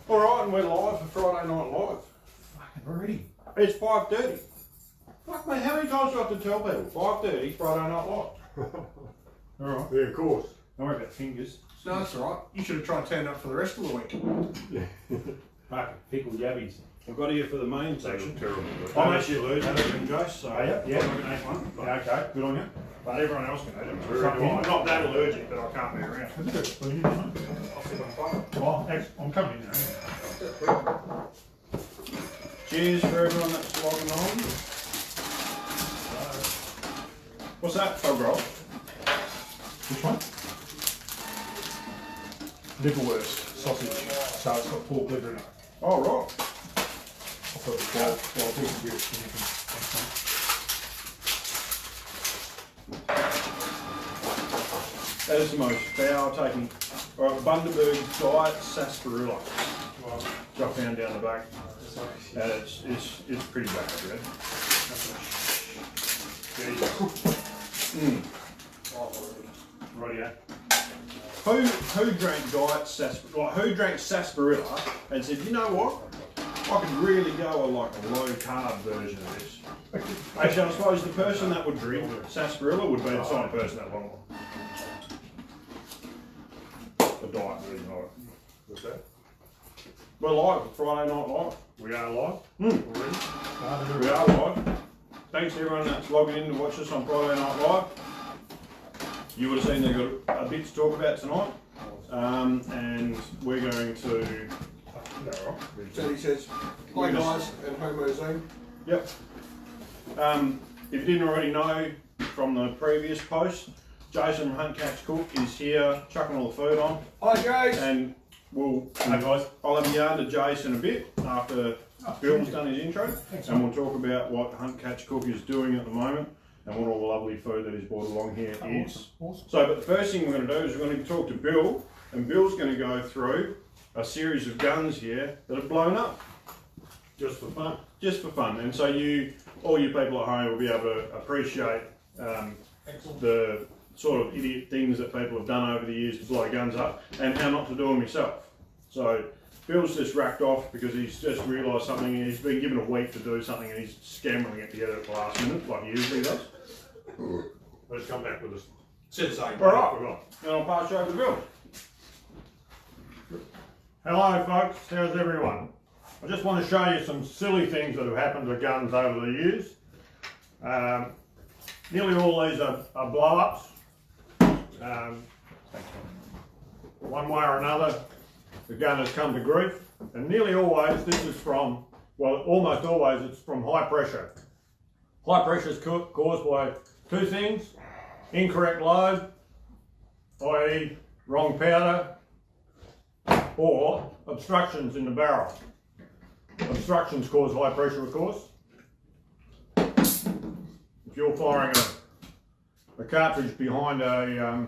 Alright, and we're live for Friday Night Live. Fucking already. It's 5:30. Fuck mate, how many times do I have to tell people? 5:30, Friday Night Live. Alright. Yeah, of course. Don't worry about fingers. No, that's alright. You should have tried to turn up for the rest of the week. Fucking pickled yabbies. I've got here for the main section. Terrible. I'm actually allergic to Jace, so Yeah. I'm not going to eat one. Yeah, okay, good on you. But everyone else can eat it. Very I'm nice. not that allergic, but I can't be around. That's a good spoon, isn't it? I'll sit on fire. Oh, I'm coming in now. Cheers for everyone that's logging on. What's that, frog roll? Which one? Liverwurst sausage. So it's got pork liver in it. Oh, right. I thought it was well, we can do it. So you can, That is the most foul taking. Alright, Bundaberg Diet Sarsaparilla. Which I found down the back. And it's pretty bad, Red. Rightio. Who drank Diet Sarsaparilla? Who drank sarsaparilla and said, you know what? I could really go a low carb version of this. Actually, I suppose the person that would drink sarsaparilla would be the same person that won't. The diet version of it. What's that? We're live for Friday Night Live. We are live already. We are live. Thanks to everyone that's logging in to watch us on Friday Night Live. You would have seen they've got a bit to talk about tonight. And we're going to... Teddy says, hi guys, and Homo Zone. Yep. If you didn't already know from the previous post, Jason from Hunt Catch Cook is here chucking all the food on. Hi guys! And we'll... Hey guys. I'll have a yarn to Jason a bit after Bill's done his intro. Thanks, And we'll talk about what Hunt Catch Cook is doing at the moment and what all the lovely food that he's brought along here is. Awesome. So, but the first thing we're going to do is we're going to talk to Bill, and Bill's going to go through a series of guns here that have blown up. Just for fun. Just for fun. And so all you people at home will be able to appreciate the sort of idiot things that people have done over the years to blow guns up and how not to do them yourself. So Bill's just racked off because he's just realised something and he's been given a week to do something and he's scrambling it together at the last minute like he usually does. Let's come back with us. Said the same. Alright, and I'll pass you over to Bill. Hello folks, how's everyone? I just want to show you some silly things that have happened to guns over the years. Nearly all these are blow-ups. One way or another, the gun has come to grief, and nearly always this is from, well, almost always it's from high pressure. High pressure is caused by two things: incorrect load, i.e. wrong powder, or obstructions in the barrel. Obstructions cause high pressure, of course. If you're firing a cartridge behind a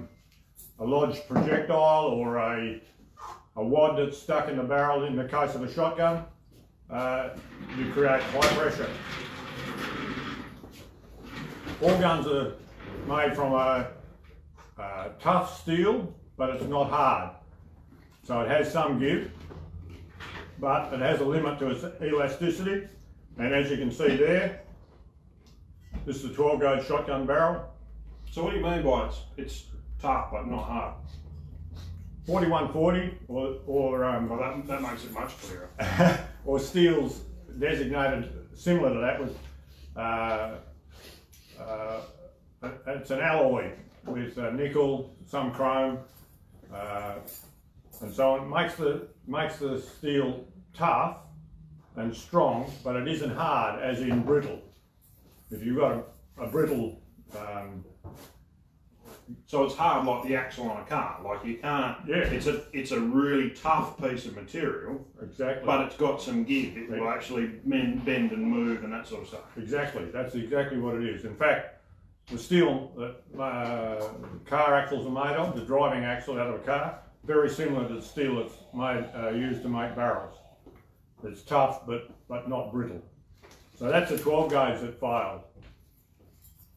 lodged projectile or a wad that's stuck in the barrel in the case of a shotgun, you create high pressure. All guns are made from a tough steel, but it's not hard. So it has some give, but it has a limit to its elasticity. And as you can see there, this is a 12 gauge shotgun barrel. So what do you mean by it's tough but not hard? 4140 or Well, that makes it much clearer. or steel's designated similar to that with it's an alloy with nickel, some chrome, and so on. Makes the steel tough and strong, but it isn't hard, as in brittle. If you've got a brittle, So it's hard like the axle on a car. Like you can't. Yeah. It's a really tough piece of material, exactly. but it's got some give. It will actually bend and move and that sort of stuff. Exactly, that's exactly what it is. In fact, the steel that car axles are made of, the driving axle out of a car, very similar to the steel that's used to make barrels. It's tough, but not brittle. So that's a 12 gauge that failed.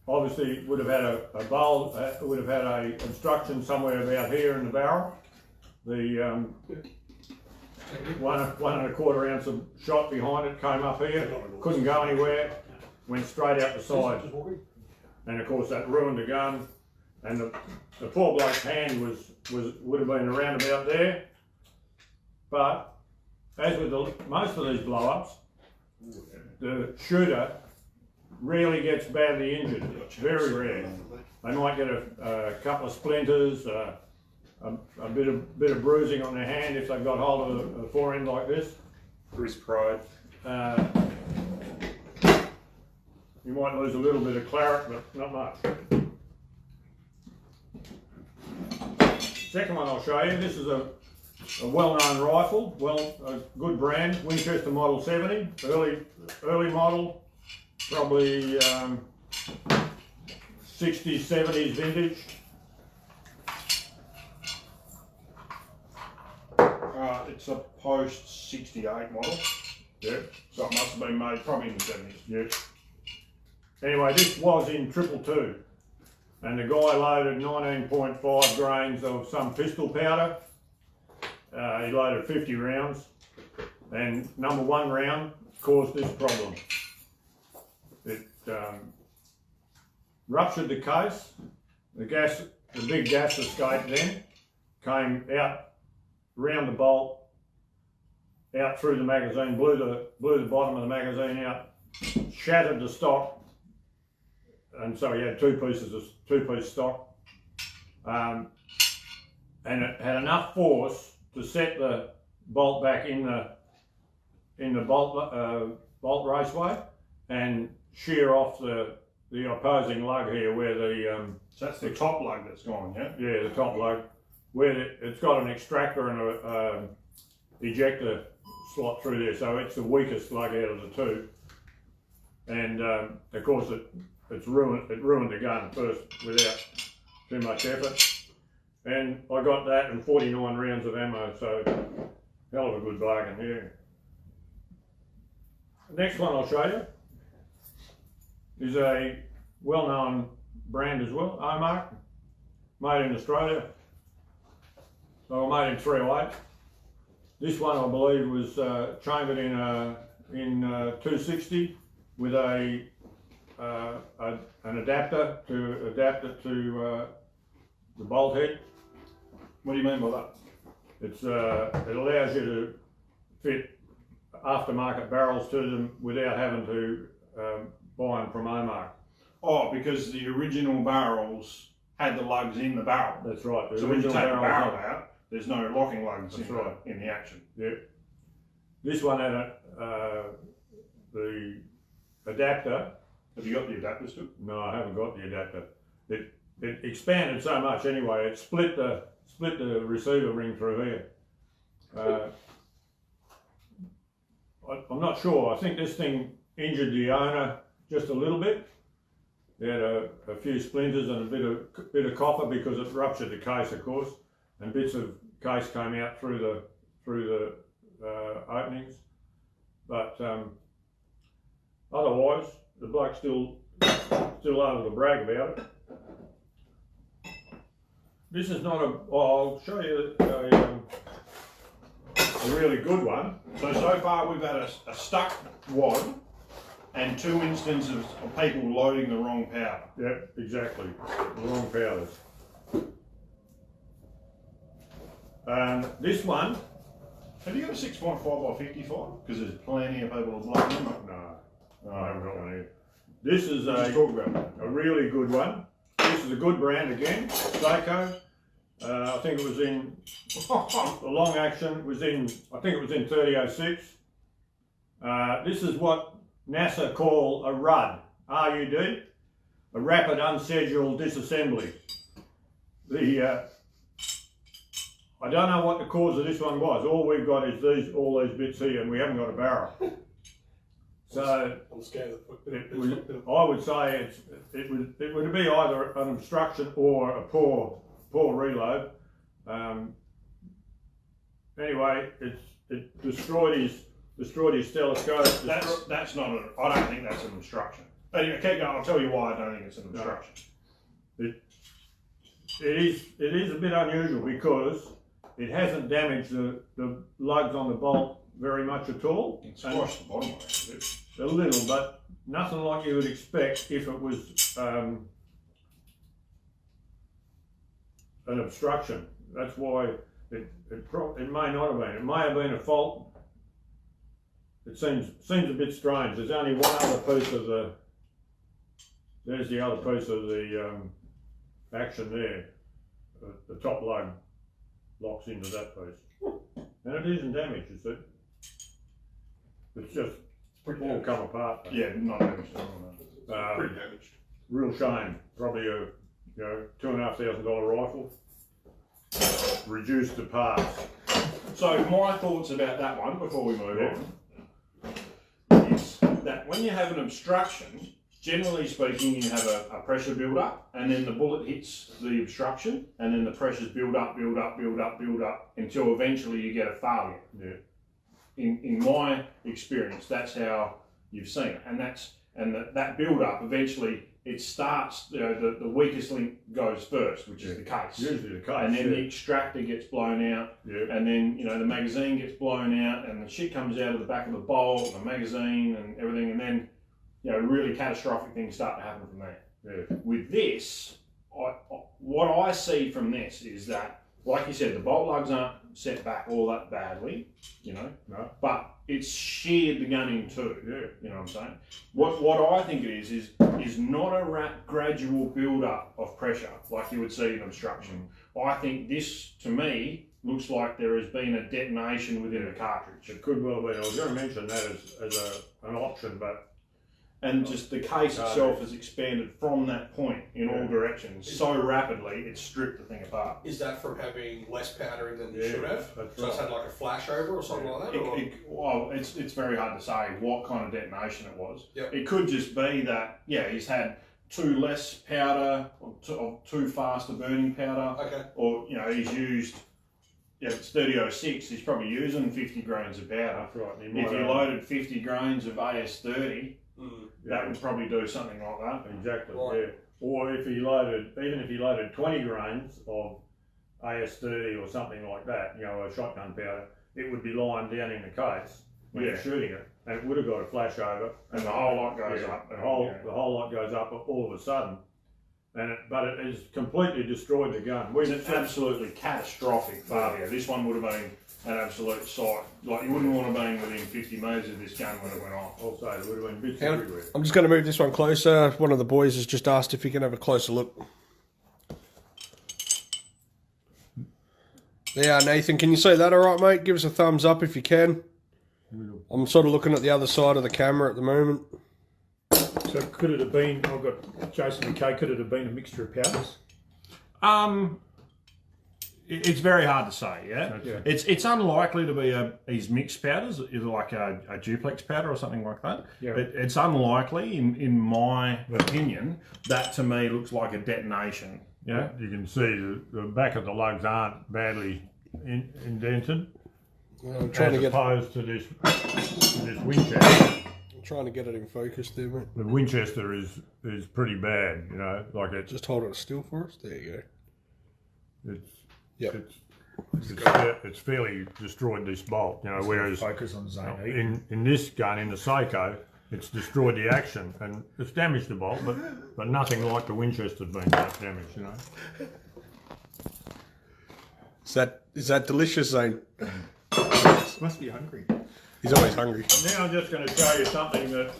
Obviously, it would have had a bowl, would have had a obstruction somewhere about here in the barrel. The 1 1/4 ounce of shot behind it, came up here, couldn't go anywhere, went straight out the side. And of course that ruined the gun. And the poor bloke's hand would have been around about there. But as with most of these blow-ups, the shooter rarely gets badly injured. It's very rare. They might get a couple of splinters, a bit of bruising on their hand if they've got hold of a forend like this. Bruce Pride. You might lose a little bit of claret, but not much. Second one I'll show you. This is a well-known rifle, a good brand, Winchester Model 70, early model, probably 60s, 70s vintage. It's a post 68 model. Yeah. So it must have been made probably in the 70s. Yeah. Anyway, this was in 222, and the guy loaded 19.5 grains of some pistol powder. He loaded 50 rounds, and number 1 round caused this problem. It ruptured the case. The big gas escape then came out round the bolt, out through the magazine, blew the bottom of the magazine out, shattered the stock, and so he had two-piece stock, and it had enough force to set the bolt back in the bolt raceway and shear off the opposing lug here where the So that's the top lug that's gone, yeah? yeah, the top lug, where it's got an extractor and a ejector slot through there, so it's the weakest lug out of the two. And of course it ruined the gun first without too much effort. And I got that and 49 rounds of ammo, so hell of a good bargain here. The next one I'll show you is a well-known brand as well, Omark, made in Australia. They were made in 308. This one I believe was chambered in 260 with an adapter to adapt it to the bolt head. What do you mean by that? It allows you to fit aftermarket barrels to them without having to buy them from Omark. Oh, because the original barrels had the lugs in the barrel. That's right. So when you take the barrel out, there's no locking lugs in the action. Yeah. This one had the adapter. Have you got the adapters to it? No, I haven't got the adapter. It expanded so much anyway. It split the receiver ring through here. I'm not sure. I think this thing injured the owner just a little bit. He had a few splinters and a bit of copper because it ruptured the case, of course, and bits of case came out through the openings. But otherwise, the bloke's still able to brag about it. This is not I'll show you a really good one. So far we've had a stuck wad and 2 instances of people loading the wrong powder. Yep, exactly. The wrong powders. This one. Have you got a 6.5 by 55? Because there's plenty of people who blow them up. No, I haven't got one here. This is Just talk about that. a really good one. This is a good brand again, Seiko. I think it was in the long action was in. I think it was in 3006. This is what NASA call a RUD, R-U-D, a rapid unscheduled disassembly. I don't know what the cause of this one was. All we've got is all these bits here, and we haven't got a barrel. So I'm scared I would say it would be either an obstruction or a poor reload. Anyway, it destroyed his telescope. That's not I don't think that's an obstruction. Anyway, keep going. I'll tell you why I don't think it's an obstruction. It is a bit unusual because it hasn't damaged the lugs on the bolt very much at all. It's squashed the bottom of it a bit. A little, but nothing like you would expect if it was an obstruction. That's why it may not have been. It may have been a fault. It seems a bit strange. There's only one other piece of the. There's the other piece of the action there. The top lug locks into that piece, and it isn't damaged. You see, it's just all come apart. Yeah, not damaged at all. Pretty damaged. Real shame. Probably a $2,500 rifle. Reduced to parts. So my thoughts about that one before we move on is that when you have an obstruction, generally speaking, you have a pressure build up, and then the bullet hits the obstruction, and then the pressures build up until eventually you get a failure. Yeah. In my experience, that's how you've seen it, and that build up eventually it starts. The weakest link goes first, which is the case. Usually the case. And then the extractor gets blown out, and then the magazine gets blown out, and the shit comes out of the back of the bolt, and the magazine, and everything, and then really catastrophic things start to happen from there. Yeah. With this, what I see from this is that, like you said, the bolt lugs aren't set back all that badly, No. but it's sheared the gun in two. Yeah. You know what I'm saying? What I think it is not a gradual build up of pressure like you would see in obstruction. I think this, to me, looks like there has been a detonation within the cartridge. It could well be. I was going to mention that as an option, but. And just the case itself has expanded from that point in all directions so rapidly, it's stripped the thing apart. Is that from having less powder in than you Yeah, should have? that's So it's right. had like a flashover or something like that? Or? It's very hard to say what kind of detonation it was. Yep. It could just be that, he's had too less powder or too fast a burning powder. Okay. Or, he's used, if it's 3006, he's probably using 50 grains of powder. That's right. If you loaded 50 grains of AS30, that would probably do something like that. Exactly, Right. yeah. Or if he loaded 20 grains of AS30 or something like that, a shotgun powder, it would be lying down in the case when you're shooting it, and it would have got a flash over, And the whole lot goes up. The whole lot goes up all of a sudden, but it has completely destroyed the gun. It's an absolutely catastrophic failure. This one would have been an absolute sight. Like, you wouldn't want to be within 50 metres of this gun when it went off. Also, it would have been bits Hang on. everywhere. I'm just going to move this one closer. One of the boys has just asked if he can have a closer look. Yeah, Nathan, can you see that all right, mate? Give us a thumbs up if you can. I'm sort of looking at the other side of the camera at the moment. So could it have been, I've got Jason McKay, could it have been a mixture of powders? It's very hard to say, yeah? Yeah. It's unlikely to be these mixed powders, either like a duplex powder or something like that. Yeah. It's unlikely, in my opinion. That to me looks like a detonation. Yeah. You can see the back of the lugs aren't badly indented, I'm trying as to opposed to this Winchester. I'm trying to get it in focus there, mate. The Winchester is pretty bad, like it's Just hold it still for us. There you go. Yep. it's fairly destroyed this bolt, whereas Focus on zone E. in this gun, in the Seiko, it's destroyed the action and it's damaged the bolt, but nothing like the Winchester's been damaged, Is that delicious, Zane? Must be hungry. He's always hungry. Now I'm just going to show you something that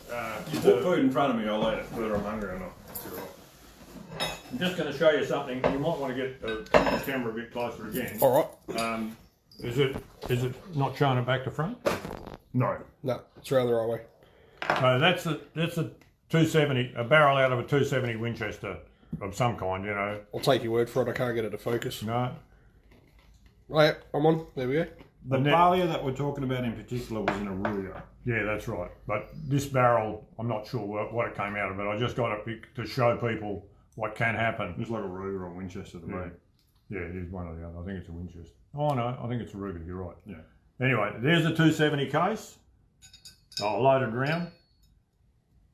You put food in front of me, I'll eat it, whether I'm hungry or not. I'm just going to show you something. You might want to get the camera a bit closer again. All right. Is it not showing it back to front? No. No, it's around the right way. So that's a 270, a barrel out of a 270 Winchester of some kind, I'll take your word for it. I can't get it to focus. No. Right, I'm on. There we go. The failure that we're talking about in particular was in a Ruger. Yeah, that's right. But this barrel, I'm not sure what it came out of, but I just got it to show people what can happen. It's like a Ruger or Winchester to me. Yeah, it is one or the other. I think it's a Winchester. Oh no, I think it's a Ruger. You're right. Yeah. Anyway, there's a 270 case. Loaded round.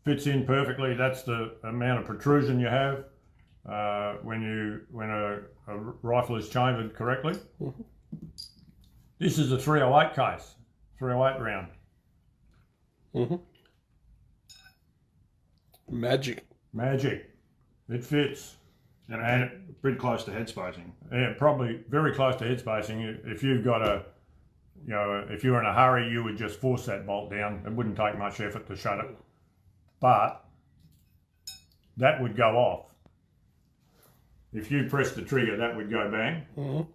Fits in perfectly. That's the amount of protrusion you have when a rifle is chambered correctly. This is a 308 case, 308 round. Magic. Magic. It fits. And a bit close to head spacing. Yeah, probably very close to head spacing. If you've got if you're in a hurry, you would just force that bolt down. It wouldn't take much effort to shut it. But that would go off. If you press the trigger, that would go bang.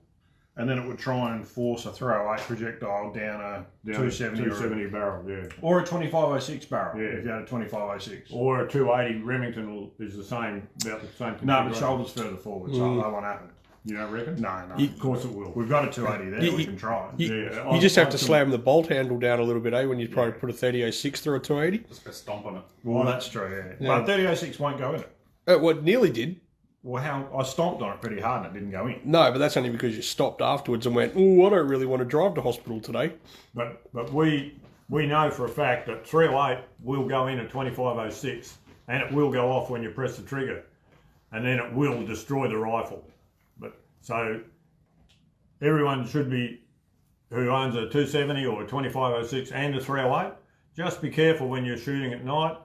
And then it would try and force a 308 projectile down a 270 barrel, yeah. or a 2506 barrel, Yeah. if you had a 2506. Or a 280 Remington is the same, about the same. No, but shoulders further forward, so that won't happen. You don't reckon? No. Of course it will. We've got a 280 there, we can try it. Yeah, You just have to slam the bolt handle down a little bit, when you probably put a 3006 through a 280. Just go stomp on it. Well, that's true, yeah. But 3006 won't go in it. What nearly did. Well, I stomped on it pretty hard and it didn't go in. No, but that's only because you stopped afterwards and went, "Oh, I don't really want to drive to hospital today." But we know for a fact that 308 will go in at 2506 and it will go off when you press the trigger, and then it will destroy the rifle. But so everyone should be, who owns a 270 or a 2506 and a 308, just be careful when you're shooting at night.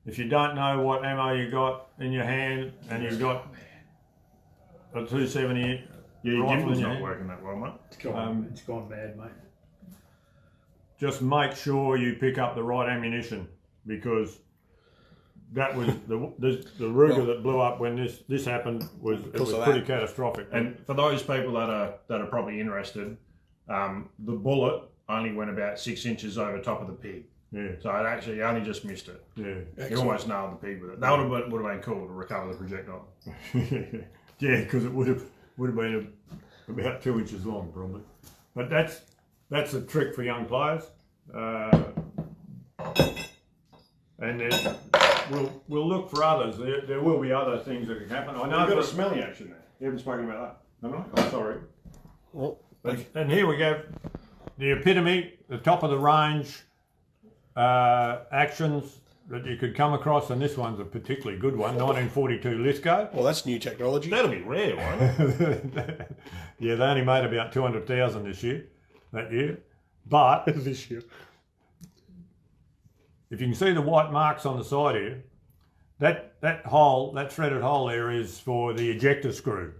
If you don't know what ammo you got in your hand and you've got a 270 Yeah, your rifle in gimbal's your not hand, working that well, mate. It's gone mad, mate. just make sure you pick up the right ammunition, because that was the Ruger that blew up when this happened was pretty catastrophic. And for those people that are probably interested, the bullet only went about 6 inches over top of the pig. Yeah. So it actually only just missed it. Yeah. You almost nailed the pig with it. That would have been cool to recover the projectile. Yeah, because it would have been about 2 inches long probably. But that's a trick for young players. And then we'll look for others. There will be other things that can happen. I know You've got a smelly action there. You haven't spoken about that. Am I? Oh, sorry. Well, And here we go. The epitome, the top of the range actions that you could come across, and this one's a particularly good one, 1942 Lisco. well, that's new technology. That'll be rare, won't it? Yeah, they only made about 200,000 that year. But This year. if you can see the white marks on the side here, that hole, that threaded hole there is for the ejector screw.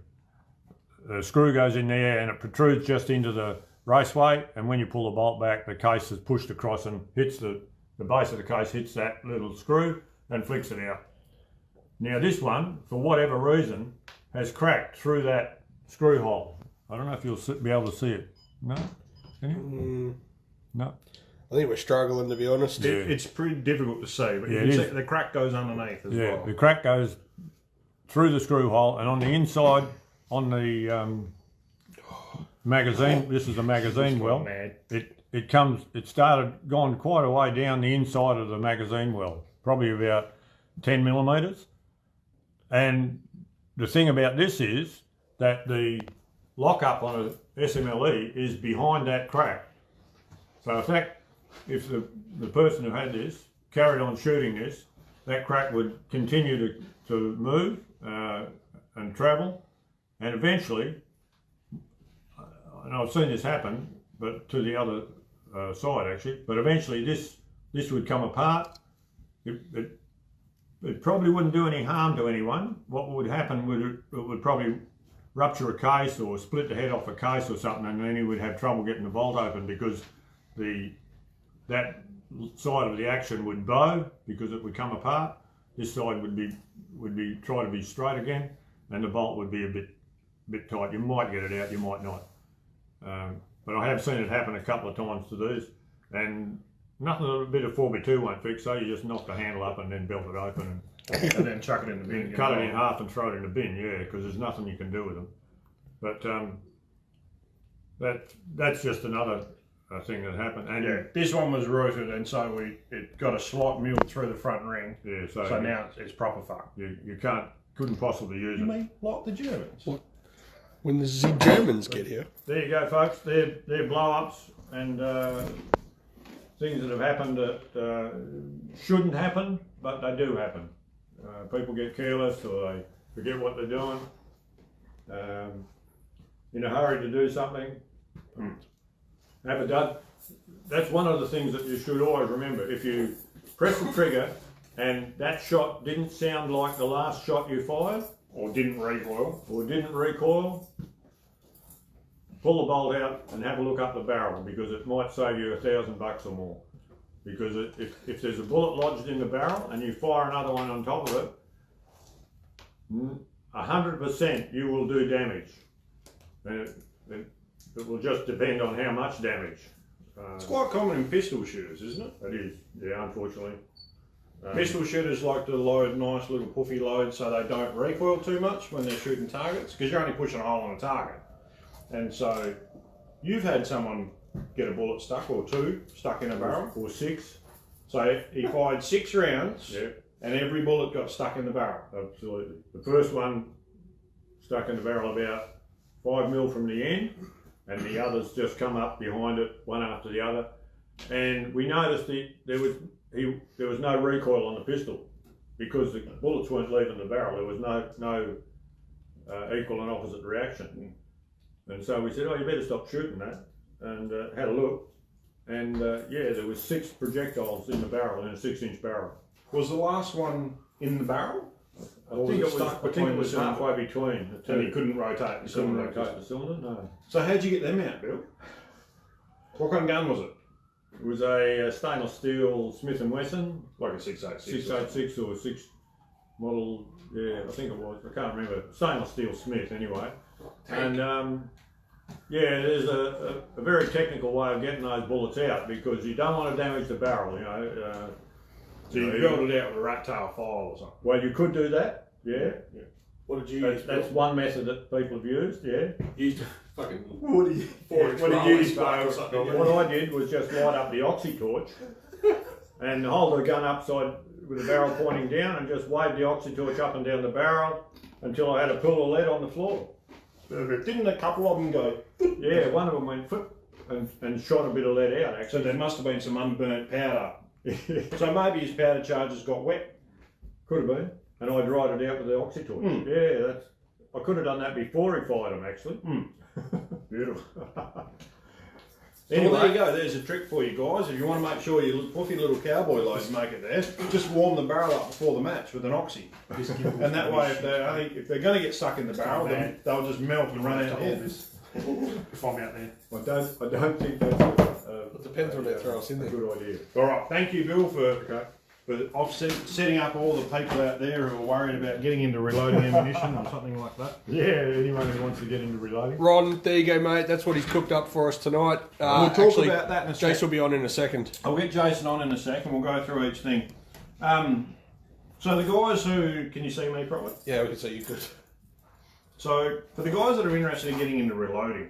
The screw goes in there and it protrudes just into the raceway, and when you pull the bolt back, the case is pushed across and hits the base of the case hits that little screw and flicks it out. Now this one, for whatever reason, has cracked through that screw hole. I don't know if you'll be able to see it. No? Can you? No. I think we're struggling, to be honest. Yeah. It's pretty difficult to see, but Yeah, you it can is. see the crack goes underneath as Yeah, well. the crack goes through the screw hole, and on the inside, on the magazine, this is a magazine well, Mad. it started gone quite a way down the inside of the magazine well, probably about 10 millimeters. And the thing about this is that the lockup on a SMLE is behind that crack. So if the person who had this carried on shooting this, that crack would continue to move and travel, and eventually, and I've seen this happen, but to the other side actually, but eventually this would come apart. It probably wouldn't do any harm to anyone. What would happen would it would probably rupture a case or split the head off a case or something, and then he would have trouble getting the bolt open, because that side of the action would bow because it would come apart. This side would be try to be straight again, and the bolt would be a bit tight. You might get it out, you might not. But I have seen it happen a couple of times to these, and nothing a bit of 4x2 won't fix. So you just knock the handle up and then belt it open And then chuck it in the bin. and cut it in half and throw it in the bin. Yeah, because there's nothing you can do with them. But that's just another thing that happened. And Yeah, this one was rooted, and so it got a slot milled through the front ring. yeah, So now it's proper fucked. you couldn't possibly use You it. mean like the Germans? What? When the Germans get here. There you go, folks. They're blow-ups and things that have happened that shouldn't happen, but they do happen. People get careless, or they forget what they're doing. In a hurry to do something, Have a dud. That's one of the things that you should always remember. If you press the trigger and that shot didn't sound like the last shot you fired, Or didn't recoil. pull the bolt out and have a look up the barrel, because it might save you $1,000 or more. Because if there's a bullet lodged in the barrel and you fire another one on top of it, 100% you will do damage. And it will just depend on how much damage. It's quite common in pistol shooters, isn't it? It is, yeah, unfortunately. Pistol shooters like to load nice little puffy loads so they don't recoil too much when they're shooting targets, because you're only pushing a hole in a target. And so you've had someone get a bullet stuck, or two stuck in a barrel, Or 6. so he fired 6 rounds, Yeah, and every bullet got stuck in the barrel. absolutely. The first one stuck in the barrel about 5 mil from the end, and the others just come up behind it, one after the other. And we noticed there was no recoil on the pistol, because the bullets weren't leaving the barrel. There was no equal and opposite reaction. And so we said, oh, you better stop shooting that, and had a look. And yeah, there was 6 projectiles in the barrel, in a 6-inch barrel. Was the last one in the barrel? I think it was halfway between the two. And he couldn't rotate the He couldn't cylinder. rotate the cylinder, no. So how'd you get them out, Bill? What kind of gun was it? It was a stainless steel Smith & Wesson, Like a 686. 686 or 6 model, yeah, I think it was, I can't remember. Stainless steel Smith anyway. And yeah, there's a very technical way of getting those bullets out, because you don't want to damage the barrel, you know. So you drilled it out with a rat tail file or something? Well, you could do that, yeah. What did you use? That's one method that people have used, yeah. Used fucking What did you use, Bo, or something? What I did was just light up the oxy torch and hold the gun upside with the barrel pointing down, and just wave the oxy torch up and down the barrel until I had a pool of lead on the floor. Didn't a couple of them go? Yeah, one of them went flip and shot a bit of lead out, So actually. there must have been some unburnt powder. So maybe his powder charges got wet. Could have been. And I dried it out with the oxy torch. Yeah, I could have done that before he fired them, actually. Beautiful. Anyway, there you go. There's a trick for you guys. If you want to make sure your puffy little cowboy loads make it there, just warm the barrel up before the match with an oxy. And that way, if they're going to get stuck in the barrel, then they'll just melt and run out here. If I'm out there. I don't think that's It depends when they throw us in a there. good idea. All right. Thank you, Bill, for setting up all the people out there who are worried about getting into reloading ammunition or something like that. Yeah, anyone who wants to get into reloading. Ron, there you go, mate. That's what he's cooked up for us tonight. We'll talk about that in a Jace second. will be on in a second. I'll get Jason on in a second. We'll go through each thing. So the guys who... Can you see me properly? Yeah, we can see you good. So for the guys that are interested in getting into reloading,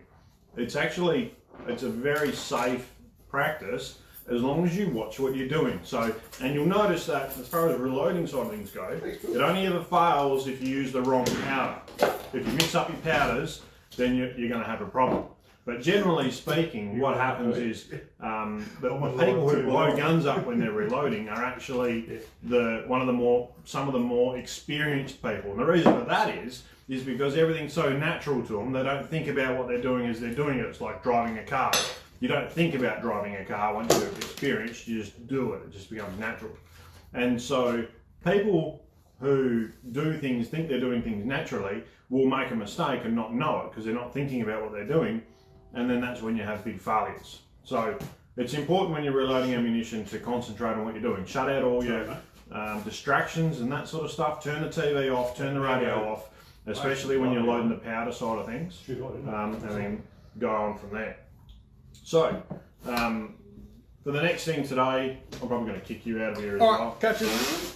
it's a very safe practice as long as you watch what you're doing. So, and you'll notice that as far as reloading side of things go, it only ever fails if you use the wrong powder. If you mix up your powders, then you're going to have a problem. But generally speaking, what happens is that the people who blow guns up when they're reloading are actually some of the more experienced people. And the reason for that is because everything's so natural to them. They don't think about what they're doing as they're doing it. It's like driving a car. You don't think about driving a car once you're experienced. You just do it. It just becomes natural. And so people who do things, think they're doing things naturally, will make a mistake and not know it because they're not thinking about what they're doing. And then that's when you have big failures. So it's important when you're reloading ammunition to concentrate on what you're doing. Shut out all your distractions and that sort of stuff. Turn the TV off, turn the radio off, especially when you're loading the powder side of things, and then go on from there. So, for the next thing today, I'm probably going to kick you out of here as All well. right, catch it.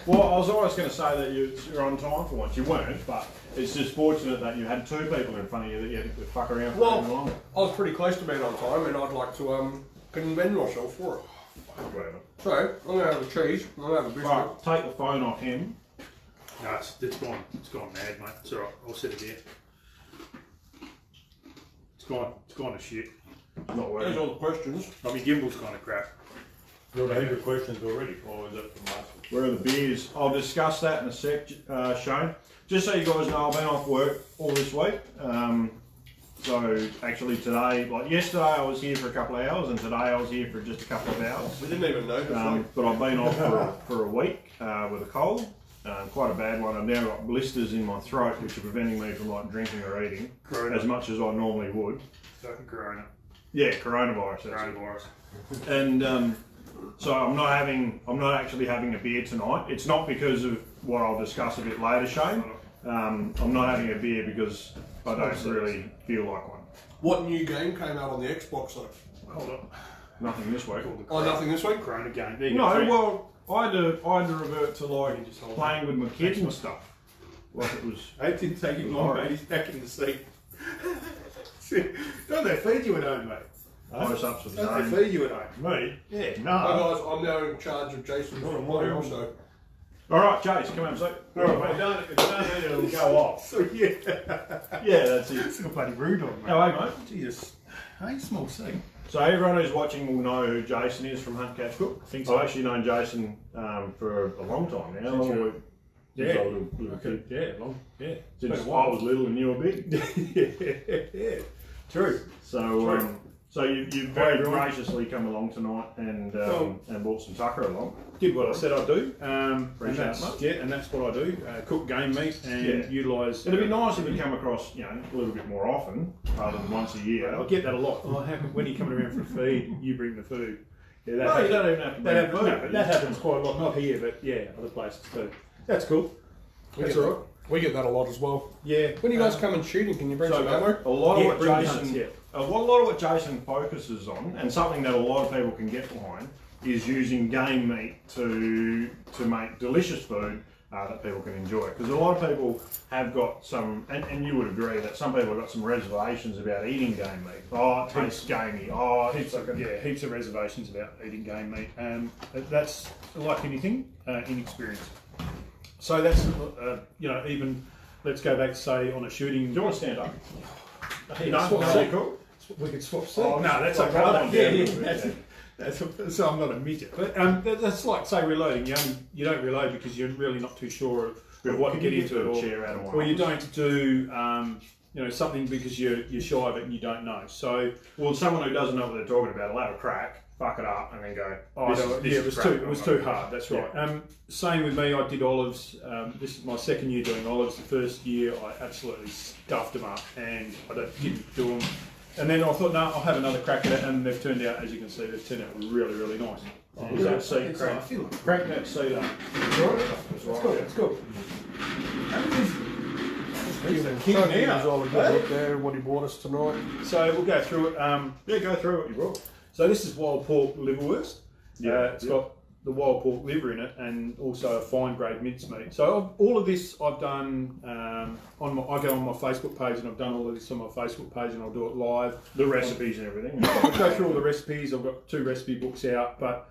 Well, I was always going to say that you're on time for once. You weren't, but it's just fortunate that you had 2 people in front of you that you had to fuck around for even longer. I was pretty close to being on time, and I'd like to commend myself for it. Whatever. So, I'm going to have a cheese, I'm going to have a biscuit. Right, take the phone off him. No, it's gone mad, mate. It's alright, I'll set it here. It's gone to shit. Not There's working. all the questions. I mean, gimbal's kind of crap. You got a heap of questions already, or is that from last week? Where are the beers? I'll discuss that in a sec, Shane. Just so you guys know, I've been off work all this week. So actually today, like yesterday I was here for a couple of hours and today I was here for just a couple of hours. We didn't even notice. But I've been off for a week with a cold, quite a bad one. I've now got blisters in my throat which are preventing me from like drinking or eating as much as I normally would. Corona. Yeah, coronavirus. Coronavirus. And so I'm not actually having a beer tonight. It's not because of what I'll discuss a bit later, Shane. I'm not having a beer because I don't really feel like one. What new game came out on the Xbox though? Hold on. Nothing this week. Oh, nothing this week? Corona game. There you No, go. well, I had to revert to like just hold playing with my kids and stuff. Like it was. It didn't take him long, mate. He's back in the seat. Don't they feed you at home, mate? Close ups of Don't his they own. feed you at home? Me? Yeah, Hi no. guys, I'm now in charge of Jason from Mario, so. All right, Chase, come and see. All right, mate. Don't it, it'll go off. So, yeah. Yeah, that's it. It's a bloody rude on, mate. How are you, mate? Jesus. Hey, small seat. So everyone who's watching will know who Jason is from Hunt Catch Cook. I think so. I've actually known Jason for a long time now. Since Since yeah. I was a little kid. Yeah, long. Yeah. Since I was little and you were big. Yeah. True. So, so you've very graciously come along tonight and brought some tucker along. Did what I said I'd do. And Appreciate that's, it, mate. yeah, and that's what I do. Cook game meat and utilise. It'd be nice if you come across, a little bit more often, rather than once a year. I get that a lot. Oh, when you're coming around for a feed, you bring the food. Yeah, that No, you happens. don't even have to bring That, food. no, but that happens quite a lot. Not here, but yeah, other places too. That's cool. That's all right. We get that a lot as well. Yeah. When you guys come and shooting, can you bring some ammo? a lot of what bring Jason, guns, yeah. a lot of what Jason focuses on, and something that a lot of people can get behind, is using game meat to make delicious food that people can enjoy. Because a lot of people have got some, and you would agree that some people have got some reservations about eating game meat. Oh, it tastes gamey. Oh, Heaps of reservations about eating game meat. That's like anything, inexperience. So that's even let's go back to say on a shooting. do you want to stand up? No, Swap no. seat, cool. We could swap seats. Oh, No, that's swap okay. one Yeah, down. that's so I'm not a midget. But that's like say reloading. You don't reload because you're really not too sure of what to get into it, chair out of one or you don't do something because you're shy of it and you don't know. So someone who doesn't know what they're talking about will have a crack, fuck it up, and then go. it was too hard. That's right. Yeah. Same with me. I did olives. This is my second year doing olives. The first year I absolutely stuffed them up and I didn't do them. And then I thought, no, I'll have another crack at it, and they've turned out, as you can see, they've turned out really, really nice. Is that seat crack? Crack that seat up. That's good. That's good. Give us all a good look there, what he bought us tonight. So we'll go through it. Yeah, go through what you brought. So this is wild pork liverwurst. Yeah, It's got the wild pork liver in it and also a fine grade mincemeat. So all of this I've done I go on my Facebook page and I've done all of this on my Facebook page and I'll do it live. The recipes and everything. I'll go through all the recipes. I've got 2 recipe books out, but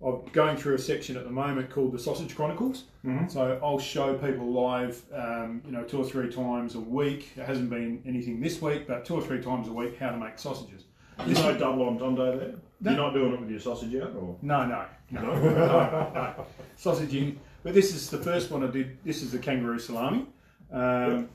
I'm going through a section at the moment called the Sausage Chronicles. Mm-hmm. So I'll show people live, 2 or 3 times a week. It hasn't been anything this week, but 2 or 3 times a week how to make sausages. There's no double entendre there? No. You're not doing it with your sausage out? Or? No. Sausaging. But this is the first one I did. This is the kangaroo salami. Turned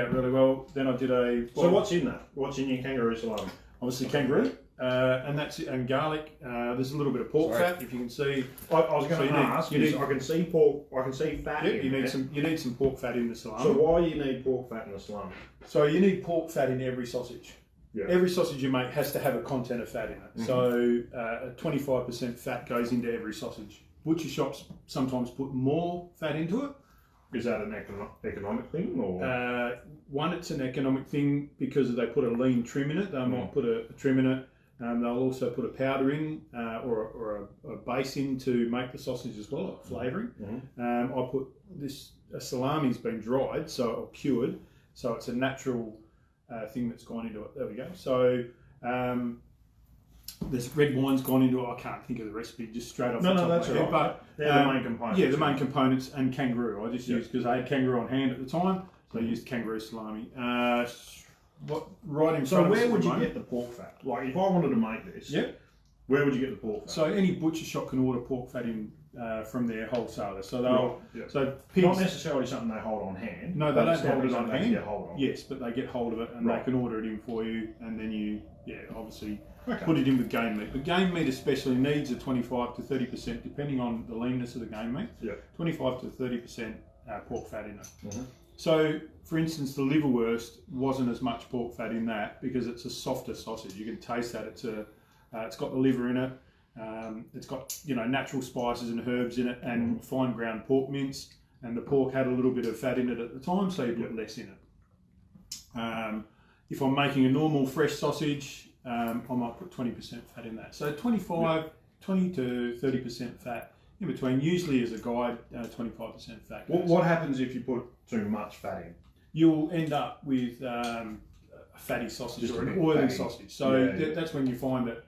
out really well. Then I did So what's in that? What's in your kangaroo salami? obviously kangaroo, and that's it, and garlic. There's a little bit of pork fat, if you can see. I was going to ask. you need- I can see pork. I can see fat. Yeah, in you there. need some pork fat in the salami. So why you need pork fat in the salami? So you need pork fat in every sausage. Yeah. Every sausage you make has to have a content of fat in it. So 25% fat goes into every sausage. Butcher shops sometimes put more fat into it. Is that an economic thing, or? One, it's an economic thing because they put a lean trim in it. They might put a trim in it. They'll also put a powder in or a base in to make the sausage as well, like flavouring. I put this, a salami's been dried, or cured, so it's a natural thing that's gone into it. There we go. So there's red wine's gone into it. I can't think of the recipe just straight off the top that's of my head, right. but They're the main components. yeah, the main components and kangaroo. I just used because I had kangaroo on hand at the time, so I used kangaroo salami. Right in So front of us where at would the you moment. get the pork fat? Like if I wanted to make this, Yeah. Where would you get the pork fat? So any butcher shop can order pork fat in from their wholesaler. So they'll Right, yeah. so pigs, Not necessarily something they hold on hand. no, they but don't it's hold definitely it on something they hand. can get hold of. Yes, but they get hold of it and Right. they can order it in for you, and then you obviously Okay. put it in with game meat. But game meat especially needs a 25 to 30%, depending on the leanness of the game meat. Yeah. 25 to 30% pork fat in it. Mhm. So, for instance, the liverwurst wasn't as much pork fat in that because it's a softer sausage. You can taste that it's got the liver in it. It's got natural spices and herbs in it, and fine ground pork mince. And the pork had a little bit of fat in it at the time, so you put less in it. If I'm making a normal fresh sausage, I might put 20% fat in that. So 20 to 30% fat in between. Usually, as a guide, 25% fat. What happens if you put too much fat in? You'll end up with a fatty sausage Just or a an bit oily fatty. sausage. So Yeah. that's when you find that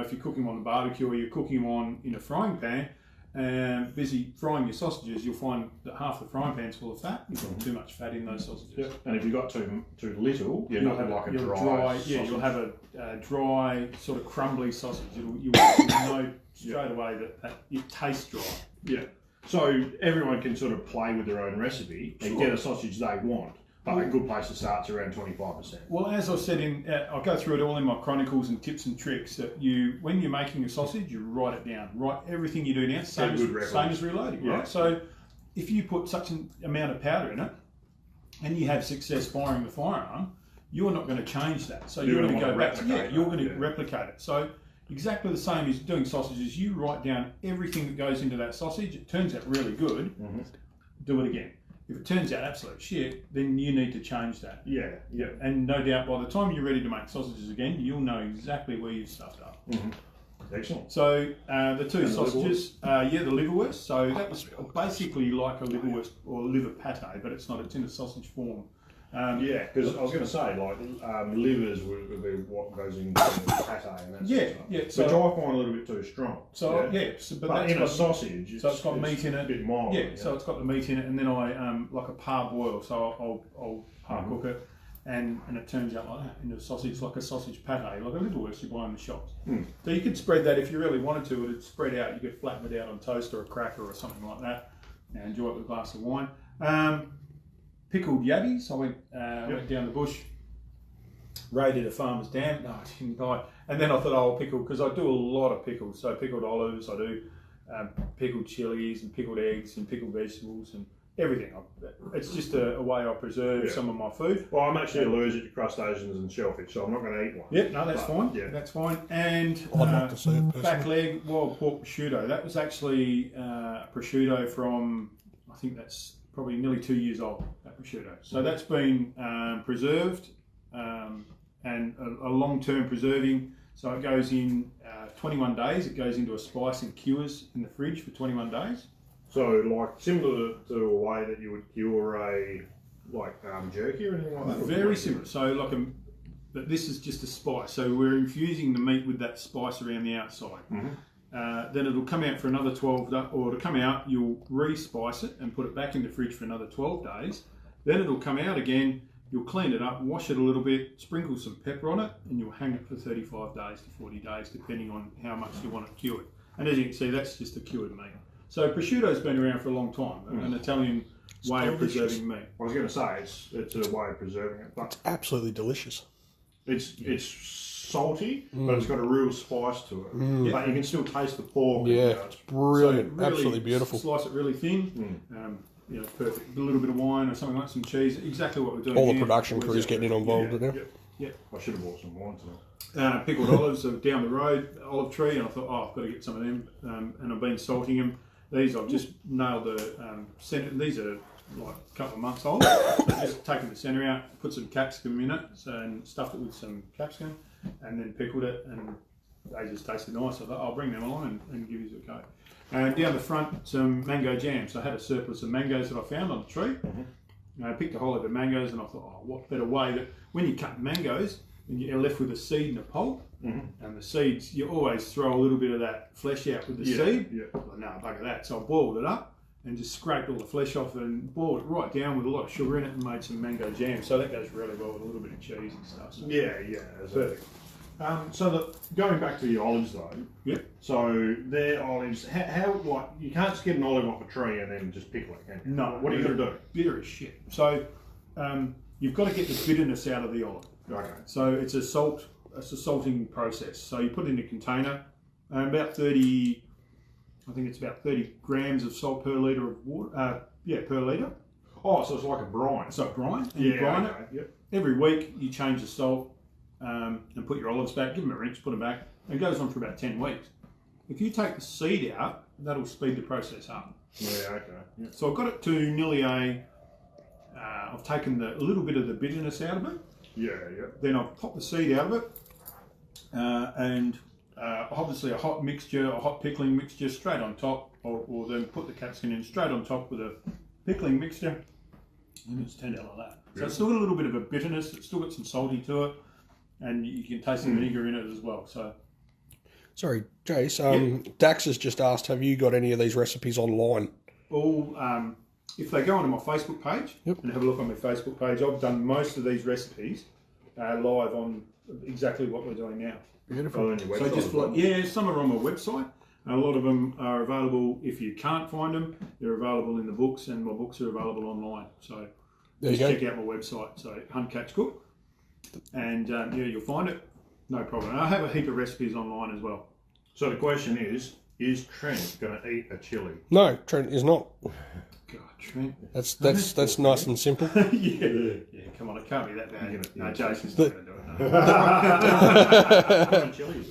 if you're cooking them on the barbecue or you're cooking them on in a frying pan and busy frying your sausages, you'll find that half the frying pan's full of fat. You've got too much fat in those sausages. And if you've got too little, you'll You'll have have like a you'll dry yeah, you'll sausage. have a dry, sort of crumbly sausage. You'll know straight away that it tastes dry. Yeah. So everyone can sort of play with their own recipe and get a sausage they want. But a good place to start is around 25%. Well, as I said I'll go through it all in my chronicles and tips and tricks. That when you're making a sausage, you write it down. Write everything you do now. Same as reloading, Yeah. right? So if you put such an amount of powder in it, and you have success firing the firearm, you're not going to change that. So you're going to go back to you're going to replicate it. So exactly the same as doing sausages. You write down everything that goes into that sausage. It turns out really good. Do it again. If it turns out absolute shit, then you need to change that. Yeah. And no doubt by the time you're ready to make sausages again, you'll know exactly where you've stuffed up. Excellent. So the two And the sausages, the liverwurst. So that was basically like a liverwurst or liver pate, but it's not. It's in a sausage form. Yeah, because I was going to say, like, livers would be what goes into pate and that sort of stuff. Yeah. Which I find a little bit too strong. So but that's in a got- sausage, so it's got meat in it. A bit mild. Yeah, so it's got the meat in it, and then I like a par boil. So I'll par cook it, and it turns out like that into a sausage, like a sausage pate, like a liverwurst you buy in the shops. So you could spread that if you really wanted to. It'd spread out. You could flatten it out on toast or a cracker or something like that, and enjoy it with a glass of wine. Pickled yabbies. I went down the bush, raided a farmer's dam. No, I didn't buy. And then I thought, I'll pickle, because I do a lot of pickles. So pickled olives, I do pickled chilies and pickled eggs and pickled vegetables and everything. It's just a way I preserve some of my food. Well, I'm actually allergic to crustaceans and shellfish, so I'm not going to eat one. Yep, no, that's But, fine. yeah. That's fine. And I'd like to see it personally. back leg, wild pork prosciutto. That was actually prosciutto from, I think that's probably nearly 2 years old, that prosciutto. So that's been preserved and a long-term preserving. So it goes in 21 days. It goes into a spice and cures in the fridge for 21 days. So, like, similar to a way that you would cure a, jerky or anything like that? Very similar. So but this is just a spice. So we're infusing the meat with that spice around the outside. Then it'll come out for another 12 days, or to come out, you'll re-spice it and put it back in the fridge for another 12 days. Then it'll come out again, you'll clean it up, wash it a little bit, sprinkle some pepper on it, and you'll hang it for 35 days to 40 days, depending on how much you want it cured. And as you can see, that's just a cured meat. So prosciutto's been around for a long time, an Italian way of preserving meat. I was going to say, it's a way of preserving it, but Absolutely delicious. it's salty, but it's got a real spice to it. But you can still taste the pork. Yeah, and, it's brilliant. So really Absolutely beautiful. Slice it really thin, perfect. A little bit of wine or something like some cheese. Exactly what we're doing. All the here. production crew's getting involved now. I should have bought some wine tonight. Pickled olives are down the road, olive tree, and I thought, I've got to get some of them. And I've been salting them. These I've just nailed the centre. These are like a couple of months old. So just taken the centre out, put some capsicum in it, and stuffed it with some capsicum, and then pickled it, and they just tasted nice. So I thought, I'll bring them along and give you a go. And down the front, some mango jam. So I had a surplus of mangoes that I found on the tree. I picked a whole heap of mangoes, and I thought, what better way that when you cut mangoes, and you're left with a seed and a pulp, and the seeds, you always throw a little bit of that flesh out with the seed. I thought, no, bugger that. So I boiled it up and just scraped all the flesh off and boiled it right down with a lot of sugar in it and made some mango jam. So that goes really well with a little bit of cheese and stuff. So Yeah, perfect. Going back to your olives though. Yep. So their olives, how like you can't just get an olive off a tree and then just pickle it, can you? No. What are you going to do? Bitter as shit. So you've got to get the bitterness out of the olive. Okay. So it's a salting process. So you put it in a container, about 30, I think it's about 30 grams of salt per litre of water. Per litre. Oh, so it's like a brine. So brine. And you brine it. Yep. Every week you change the salt and put your olives back, give them a rinse, put them back. And it goes on for about 10 weeks. If you take the seed out, that'll speed the process up. Yeah, okay. Yep. So I've got it to nearly I've taken a little bit of the bitterness out of it. Yeah, yeah. Then I've popped the seed out of it. And obviously a hot pickling mixture straight on top, or then put the capsicum in straight on top with a pickling mixture. And it's turned out like that. So it's still got a little bit of a bitterness, it's still got some salty to it, and you can taste the vinegar in it as well. So, Sorry, Jace. Dax has just asked, have you got any of these recipes online? if they go onto my Facebook page and have a look on my Facebook page, I've done most of these recipes live on exactly what we're doing now. Beautiful. So just like, some are on my website. A lot of them are available. If you can't find them, they're available in the books, and my books are available online. So there just you go. check out my website. So Hunt, Catch, Cook, and you'll find it. No problem. And I have a heap of recipes online as well. So the question is Trent going to eat a chili? No, Trent is not. God, Trent. That's nice and simple. Yeah, come on, it can't be that bad. No, Jason's not going to do it. No.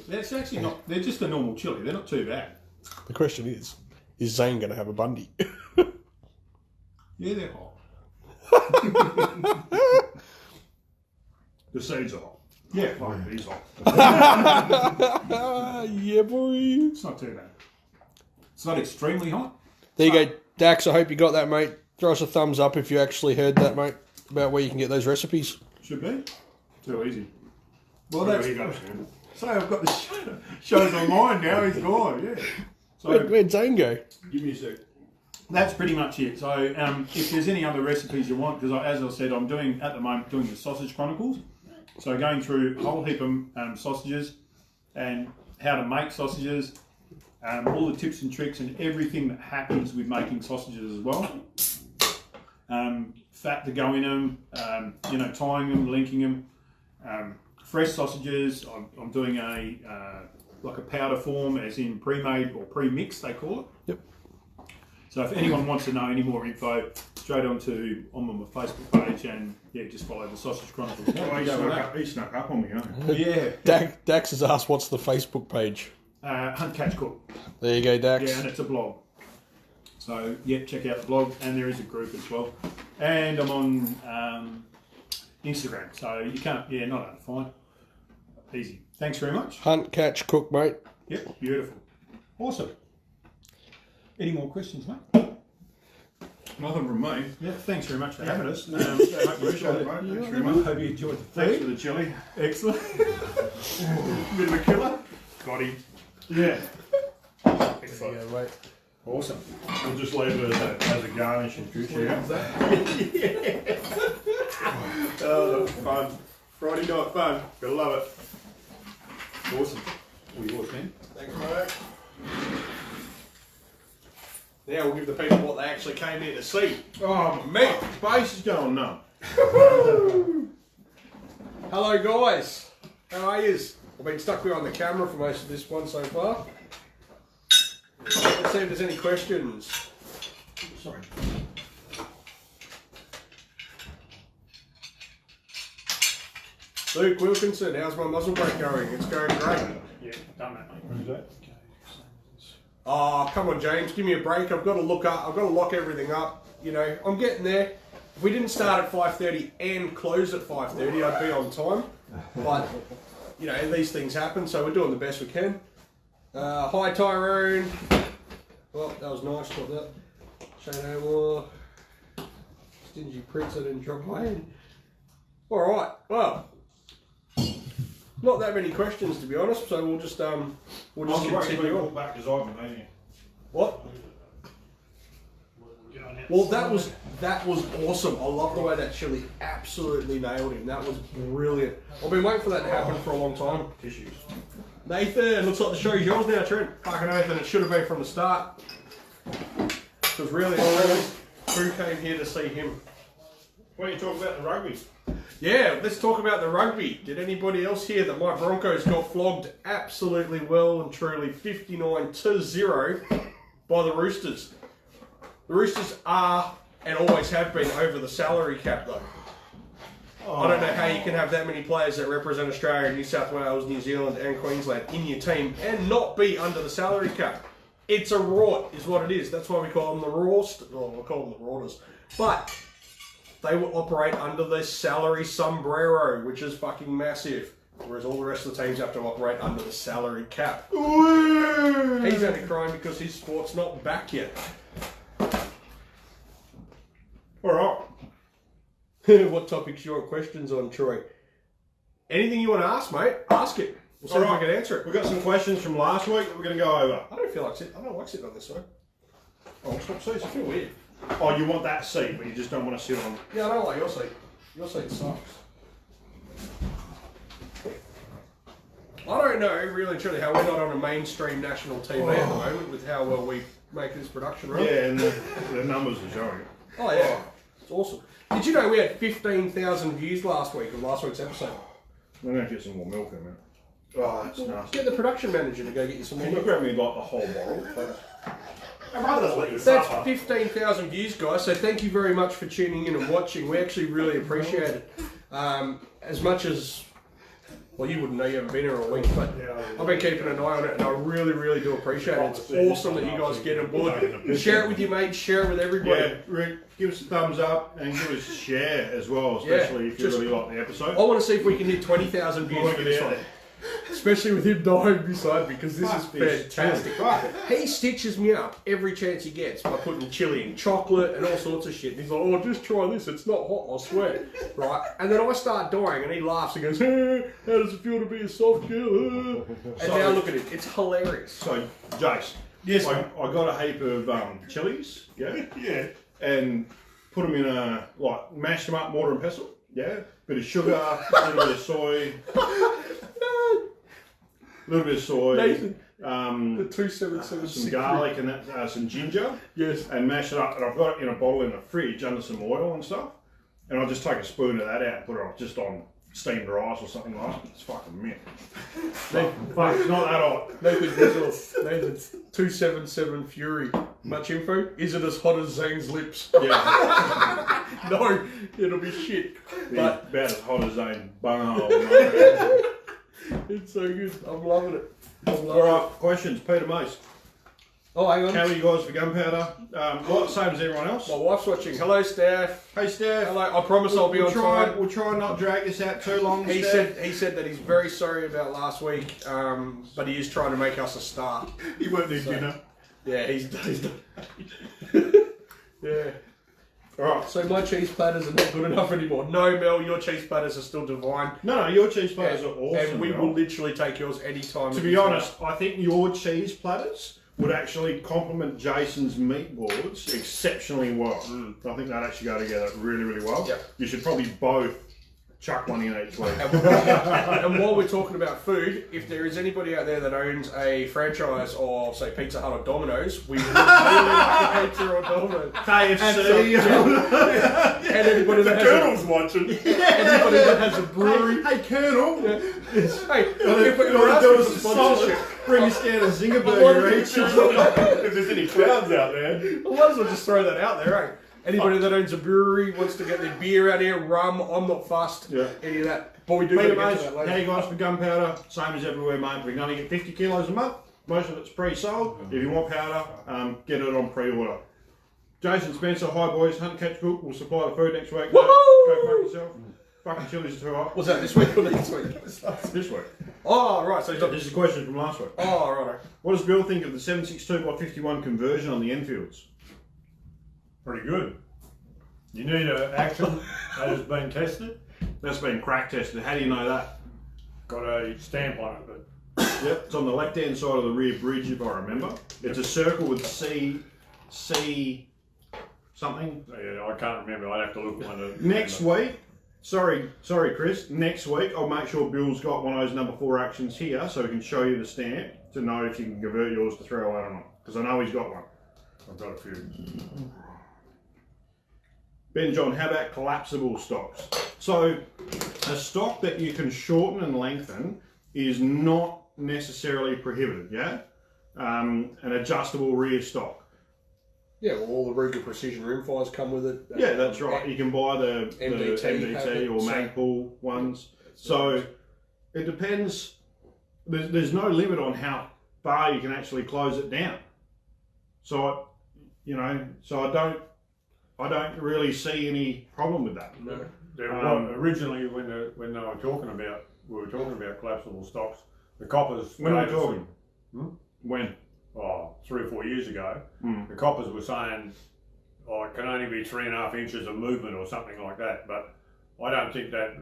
That's actually not, they're just a normal chili. They're not too bad. The question is Zane going to have a Bundy? Yeah, they're hot. The seeds are hot. Yeah, Fuck, he's hot. Yeah, boy. it's not too bad. It's not extremely hot. There you go, Dax. I hope you got that, mate. Throw us a thumbs up if you actually heard that, mate, about where you can get those recipes. Should be. Too easy. Well, There that's... you go, Sam. So I've got the shows online now. He's gone, yeah. So Where'd Zane go? Give me a sec. that's pretty much it. So if there's any other recipes you want, because as I said, I'm doing at the moment the Sausage Chronicles. So going through a whole heap of sausages and how to make sausages, all the tips and tricks and everything that happens with making sausages as well. Fat to go in them, tying them, linking them. Fresh sausages, I'm doing like a powder form, as in pre-made or pre-mixed, they call it. Yep. So if anyone wants to know any more info, straight on my Facebook page, and just follow the Sausage Chronicles. He snuck up on me, huh? Yeah. Dax has asked, what's the Facebook page? Hunt, Catch, Cook. There you go, Dax. Yeah, and it's a blog. So check out the blog, and there is a group as well. And I'm on Instagram, so you can't. Yeah, not hard to find. Easy. Thanks very much. Hunt, Catch, Cook, mate. Yep, beautiful. Awesome. Any more questions, mate? Nothing from me. Yeah, thanks very much for having us. Appreciate it, mate. Thanks very much. Hope you enjoyed the Thanks for food. the chili. Excellent. Bit of a killer. Got him. Yeah. There you go, mate. Awesome. We'll just leave it as a garnish in future. Yeah. Oh, that was fun. Friday night fun. Gonna love it. Awesome. All yours, man. Thanks, mate. Now we'll give the people what they actually came here to see. Oh, man. Space is going numb. Hello, guys. How are yous? I've been stuck behind the camera for most of this one so far. Let's see if there's any questions. Sorry. Luke Wilkinson, how's my muzzle brake going? It's going great. Yeah, done that, mate. Who's that? Oh, come on, James, give me a break. I've got to lock everything up. I'm getting there. If we didn't start at 5:30 and close at 5:30, I'd be on time. But, these things happen, so we're doing the best we can. Hi, Tyrone. Well, that was nice, got that. Shane O'More. Stingy Prince, I didn't drop my hand. Alright, well. Not that many questions, to be honest, so we'll just continue on. Back because I haven't been here. What? We're going out Well, that was awesome. I love the way that chili absolutely nailed him. That was brilliant. I've been waiting for that to happen for a long time. Tissues. Nathan, looks like the show's yours now, Trent. Fucking Nathan, it should have been from the start. Because really, who came here to see him? Why don't you talk about the rugby? Yeah, let's talk about the rugby. Did anybody else hear that my Broncos got flogged absolutely well and truly 59-0 by the Roosters? The Roosters are and always have been over the salary cap though. I don't know how you can have that many players that represent Australia, New South Wales, New Zealand and Queensland in your team and not be under the salary cap. It's a rort is what it is. That's why we call them the Rawst. Well, we call them the Rauters. But they will operate under the salary sombrero, which is fucking massive. Whereas all the rest of the teams have to operate under the salary cap. He's only crying because his sport's not back yet. Alright. What topics you want questions on, Troy? Anything you want to ask, mate? Ask it. We'll see if we can answer it. We've got some questions from last week that we're going to go over. I don't feel like sitting. I don't like sitting on this one. Oh, stop seats. I feel weird. Oh, you want that seat, but you just don't want to sit on. Yeah, I don't like your seat. Your seat sucks. I don't know really and truly how we're not on a mainstream national TV at the moment with how well we make this production run. Yeah, and the numbers are showing it. Oh yeah, it's awesome. Did you know we had 15,000 views last week of last week's episode? I'm going to get some more milk in a minute. Oh, that's nasty. Get the production manager to go get you some more Can you milk. grab me like the whole bottle? That's 15,000 views, guys. So thank you very much for tuning in and watching. We actually really appreciate it. As much as, well, you wouldn't know, you haven't been here all week, but I've been keeping an eye on it, and I really, really do appreciate it. It's awesome that you guys get on board. Share it with your mates, share it with everybody. Yeah, Rick, give us a thumbs up and give us a share as well, especially if you really like the episode. I want to see if we can hit 20,000 views for this one. Especially with him dying beside me, because this is fantastic. He stitches me up every chance he gets by putting chili in chocolate and all sorts of shit. And he's like, oh, just try this, it's not hot, I swear. Right? And then I start dying and he laughs and goes, how does it feel to be a soft girl? And now look at it, it's hilarious. So, Jace, Yes, I got a heap of chilies, yeah, and put them in a, like, mashed them up, mortar and pestle, yeah, bit of sugar, a little bit of soy. A little bit of soy, Nathan, the 277 some garlic and some ginger, yes, and mash it up. And I've got it in a bottle in the fridge under some oil and stuff. And I'll just take a spoon of that out and put it on just on steamed rice or something like that. It's fucking mint. Fuck, it's not that hot. Nathan's 277 Fury. Much info? Is it as hot as Zane's lips? Yeah. No, it'll be shit. But About as hot as a bunghole. it's so good. I'm loving it. Alright, questions. Peter Mace. Oh, hang on. How are you guys for gunpowder? Same as everyone else. My wife's watching. Hello, Steph. Hey, Steph. Hello. I promise I'll be on time. We'll try and not drag this out too long. He Steph. said that he's very sorry about last week, but he is trying to make us a start. He won't need dinner. Yeah, he's yeah. Alright. So my cheese platters are not good enough anymore. No, Mel, your cheese platters are still divine. No, your cheese platters are awesome. And we will literally take yours anytime. To be honest, I think your cheese platters would actually complement Jason's meatballs exceptionally well. I think they'd actually go together really, really well. Yep. You should probably both chuck one in each week. And while we're talking about food, if there is anybody out there that owns a franchise of, say, Pizza Hut or Domino's, we would really like a pizza or Domino's. KFC. And anybody that Colonel's watching. Anybody that has a brewery. Hey, Colonel. Hey, if We're we're asking asking for for sponsorship. Bring us down a zinger What burger if each. If there's any crowds out there. I might as well just throw that out there, eh? Anybody that owns a brewery wants to get their beer out here, rum, I'm not fussed. Yeah. Any of that. But we do Peter gotta Mace, get to that how later. you guys for gunpowder? Same as everywhere, mate. We can only get 50 kilos a month. Most of it's pre-sold. If you want powder, get it on pre-order. Jason Spencer, hi boys. Hunt Catch Cook will supply the food next week. Go fuck yourself. Fucking chilies are too hot. Was that this week or next week? This week. Oh, right. So he's not. This is a question from last week. Oh, right. What does Bill think of the 762x51 conversion on the Enfields? Pretty good. You need an action that has been tested. That's been crack tested. How do you know that? Got a stamp on it, but Yep, it's on the left-hand side of the rear bridge, if I remember. It's a circle with C something. Yeah, I can't remember. I'd have to look at one of Next week, sorry, Chris. Next week, I'll make sure Bill's got one of those number 4 actions here, so we can show you the stamp to know if you can convert yours to 308 or not. Because I know he's got one. I've got a few. Ben John, how about collapsible stocks? So, a stock that you can shorten and lengthen is not necessarily prohibited. Yeah, an adjustable rear stock. Yeah, well, all the Ruger Precision rimfires come with it. Yeah, that's right. You can buy the MDT or Magpul ones. So it depends. There's no limit on how far you can actually close it down. So, I don't really see any problem with that. No. Originally, when we were talking about collapsible stocks, the coppers. When are we talking? When? 3 or 4 years ago, the coppers were saying, it can only be 3.5 inches of movement or something like that, but I don't think that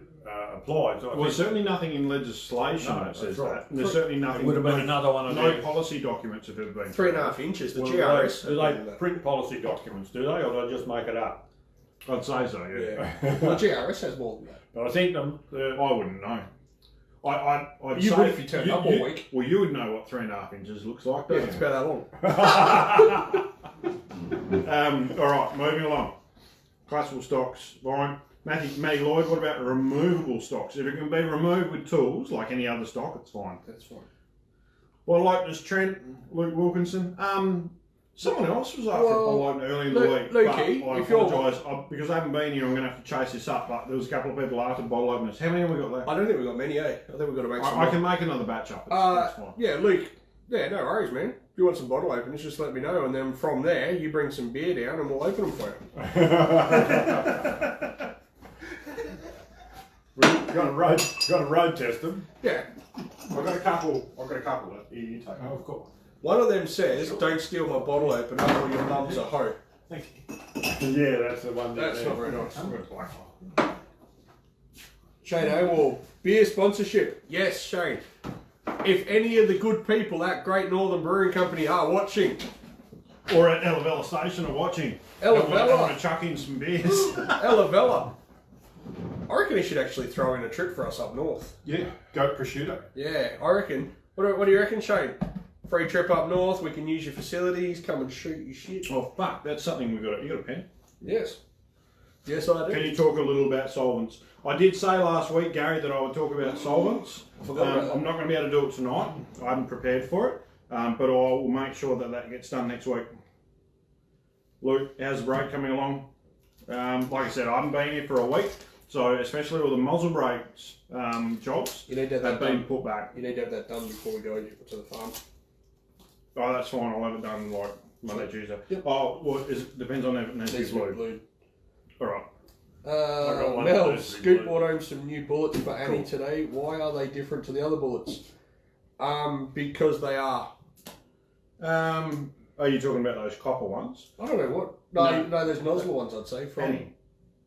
applies. There's certainly nothing in legislation that says that. And there's certainly nothing. Would have been another one of no policy documents have ever been. 3.5 inches. The Well, GRS. do they print policy documents, do they, or do they just make it up? I'd say so, yeah. Well, GRS has more than that. But I think I wouldn't know. I'd You say would if you turned up all week. Well, you would know what 3.5 inches looks like, Yeah, don't it's you? about that long. All right, moving along. Classical stocks, fine. Matty Lloyd, what about removable stocks? If it can be removed with tools, like any other stock, it's fine. That's fine. Well, like this Trent, Luke Wilkinson. Someone else was after a ball early in the week. Lukey, but I if you're- apologise because I haven't been here. I'm going to have to chase this up. But there was a couple of people after bottle openers. How many have we got left? I don't think we've got many, eh? I think we've got to make some. I can make another batch up. It's fine. Yeah, Luke. Yeah, no worries, man. If you want some bottle openers, just let me know, and then from there, you bring some beer down, and we'll open them for you. got a road test them. Yeah. I've got a couple left. Here, you take them. Of course. One of them says, "Don't steal my bottle opener, or your mum's a hoe." Thank you. Yeah, that's the one. That's not very nice. I've got a black one. Shane O'Wall, beer sponsorship. Yes, Shane. If any of the good people at Great Northern Brewing Company are watching, Or at Elavella Station are watching. Elavella. I want to chuck in some beers. Elavella. I reckon he should actually throw in a trip for us up north. Yeah, goat prosciutto. Yeah, I reckon. What do you reckon, Shane? Free trip up north, we can use your facilities, come and shoot your shit. Oh fuck, that's something we got. You got a pen? Yes. Yes, I do. Can you talk a little about solvents? I did say last week, Gary, that I would talk about solvents. I forgot about that. I'm not going to be able to do it tonight. I haven't prepared for it, but I will make sure that gets done next week. Luke, how's the break coming along? Like I said, I haven't been here for a week, so especially all the muzzle brakes jobs You need to have have that been done. put back. You need to have that done before we go to the farm. Oh, that's fine. I'll have it done like Monday, Tuesday. Yep. Oh, well, it depends on if it needs to be Needs to be glued. glued. All right. got one Mel, of those to be Scoop glued. brought home some new bullets for Annie Cool. today. Why are they different to the other bullets? Because they are. Are you talking about those copper ones? I don't know what. No, there's nozzle ones, I'd say. From Annie.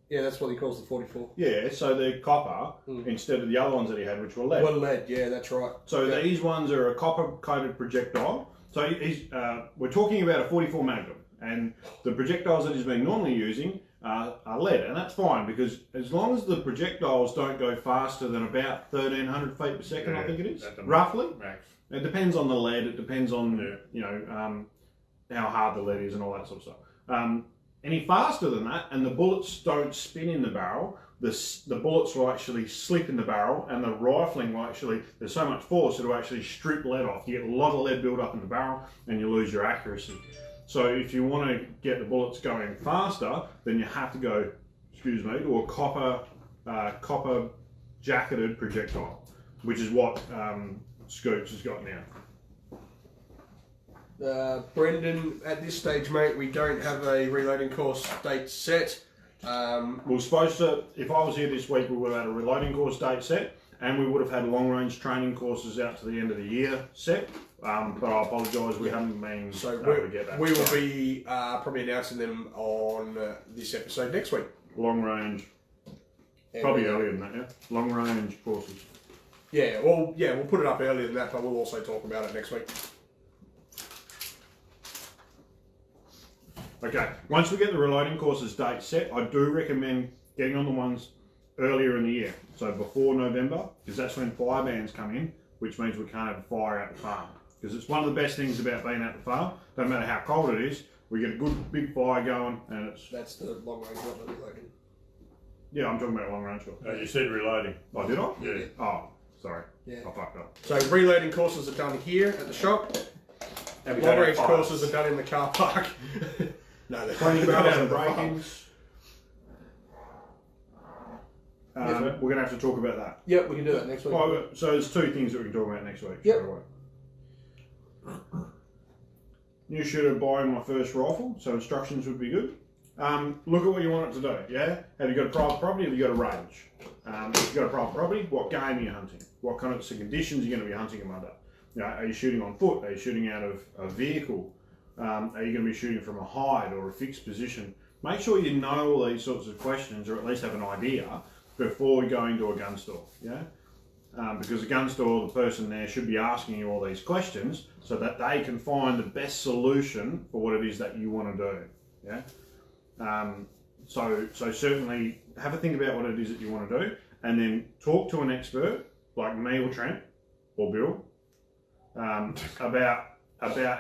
Yeah, that's what he calls the 44. Yeah, so they're copper instead of the other ones that he had, which were lead. Well, lead, yeah, that's right. So Yeah. these ones are a copper-coated projectile. So we're talking about a 44 Magnum, and the projectiles that he's been normally using are lead, and that's fine because as long as the projectiles don't go faster than about 1,300 feet per second, I think it is, at the roughly. Max. It depends on the lead. It depends on how hard the lead is and all that sort of stuff. Any faster than that, and the bullets don't spin in the barrel, the bullets will actually slip in the barrel, and the rifling will actually, there's so much force, it'll actually strip lead off. You get a lot of lead build up in the barrel, and you lose your accuracy. So if you want to get the bullets going faster, then you have to go, to a copper jacketed projectile, which is what Scoops has got now. Brendan, at this stage, mate, we don't have a reloading course date set. We were supposed to, if I was here this week, we would have had a reloading course date set, and we would have had long range training courses out to the end of the year set. But I apologise, we haven't been So able to get that. we will be probably announcing them on this episode next week. Long range, And, probably earlier than that, yeah? Long range courses. Yeah, we'll put it up earlier than that, but we'll also talk about it next week. Okay, once we get the reloading courses date set, I do recommend getting on the ones earlier in the year. So before November, because that's when fire bans come in, which means we can't have a fire out the farm. Because it's one of the best things about being at the farm. Don't matter how cold it is, we get a good big fire going, and it's... That's the long range one that reloading. Yeah, I'm talking about long range. You said reloading. Oh, did I? Yeah. Oh, sorry. Yeah. I fucked up. So reloading courses are done here at the shop. Have Long range courses are done in the car park. No, they're 20 done barrels out and of the farm. break-ins. We're going to have to talk about that. Yep, we can do that next week. Oh, so there's two things that we can talk about next week. Yep. straight away. New shooter buying my first rifle, so instructions would be good. Look at what you want it to do, yeah? Have you got a private property, have you got a range? If you've got a private property, what game are you hunting? What kind of conditions are you going to be hunting them under? You know, are you shooting on foot? Are you shooting out of a vehicle? Are you going to be shooting from a hide or a fixed position? Make sure you know all these sorts of questions, or at least have an idea before going to a gun store, yeah? Because a gun store, the person there should be asking you all these questions so that they can find the best solution for what it is that you want to do, yeah? So certainly have a think about what it is that you want to do, and then talk to an expert like me or Trent or Bill about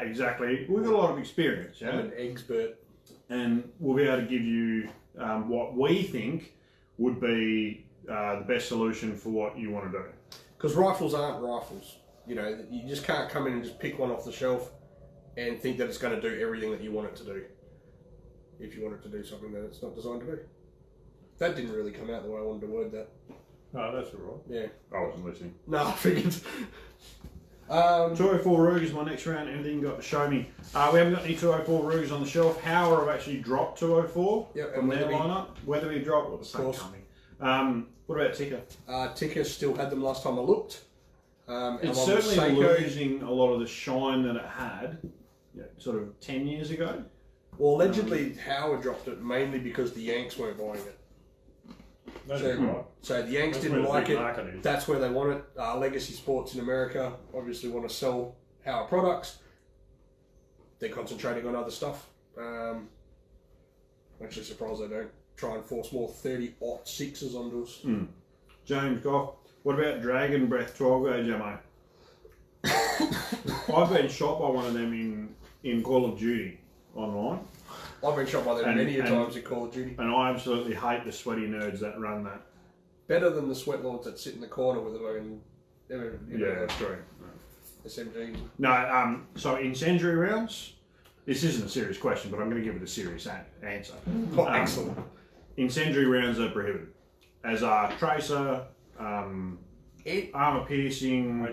exactly. We've got a lot of experience, yeah, I'm an expert. and we'll be able to give you what we think would be the best solution for what you want to do. Because rifles aren't rifles. You know, you just can't come in and just pick one off the shelf and think that it's going to do everything that you want it to do. If you want it to do something that it's not designed to do. That didn't really come out the way I wanted to word that. No, that's all right. Yeah. I wasn't listening. No, I figured. 204 Rug is my next round. Anything you got to show me? We haven't got any 204 Rugs on the shelf. However, I've actually dropped 204 Yep, from and their Weatherby. lineup. Weatherby dropped, the same course. company. What about Ticker? Ticker still had them last time I looked. It's I'm on certainly Seiko. losing a lot of the shine that it had, sort of 10 years ago. Well, allegedly Howard dropped it mainly because the Yanks weren't buying it. That's So, right. so the Yanks That's didn't where the like big it. market is. That's where they want it. Legacy Sports in America obviously want to sell Howard products. They're concentrating on other stuff. I'm actually surprised they don't try and force more 30-06s onto us. James Goff, what about Dragon Breath 12 gauge ammo? I've been shot by one of them in Call of Duty online, I've been shot by them many a times in Call of Duty. and I absolutely hate the sweaty nerds that run that. Better than the sweat lords that sit in the corner with them Yeah, that's true. SMGs. No, so incendiary rounds, this isn't a serious question, but I'm going to give it a serious answer. Oh, excellent. Incendiary rounds are prohibited, as are tracer, armor piercing,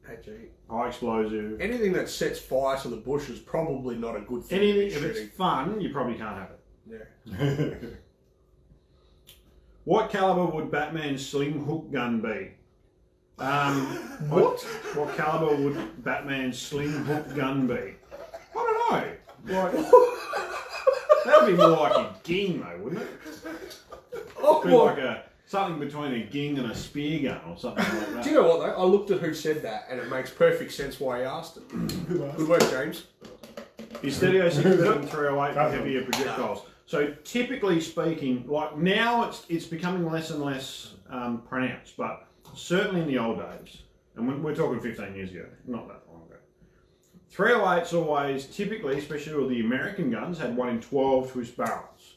Actually, high explosive. anything that sets fire to the bush is probably not a good thing. Anything, to if be it's shooting. fun, you probably can't have it. Yeah. What caliber would Batman's sling hook gun be? What caliber would Batman's sling hook gun be? I don't know. Like, that would be more like a ging, though, wouldn't it? Oh, Be like something between a ging and a spear gun or something like that. do you know what though? I looked at who said that, and it makes perfect sense why he asked it. Good work, James. Is 3006 better than 308 for heavier projectiles? So typically speaking, like now it's becoming less and less pronounced, but certainly in the old days, and we're talking 15 years ago, not that long ago. 308's always, typically, especially all the American guns, had 1 in 12 twist barrels.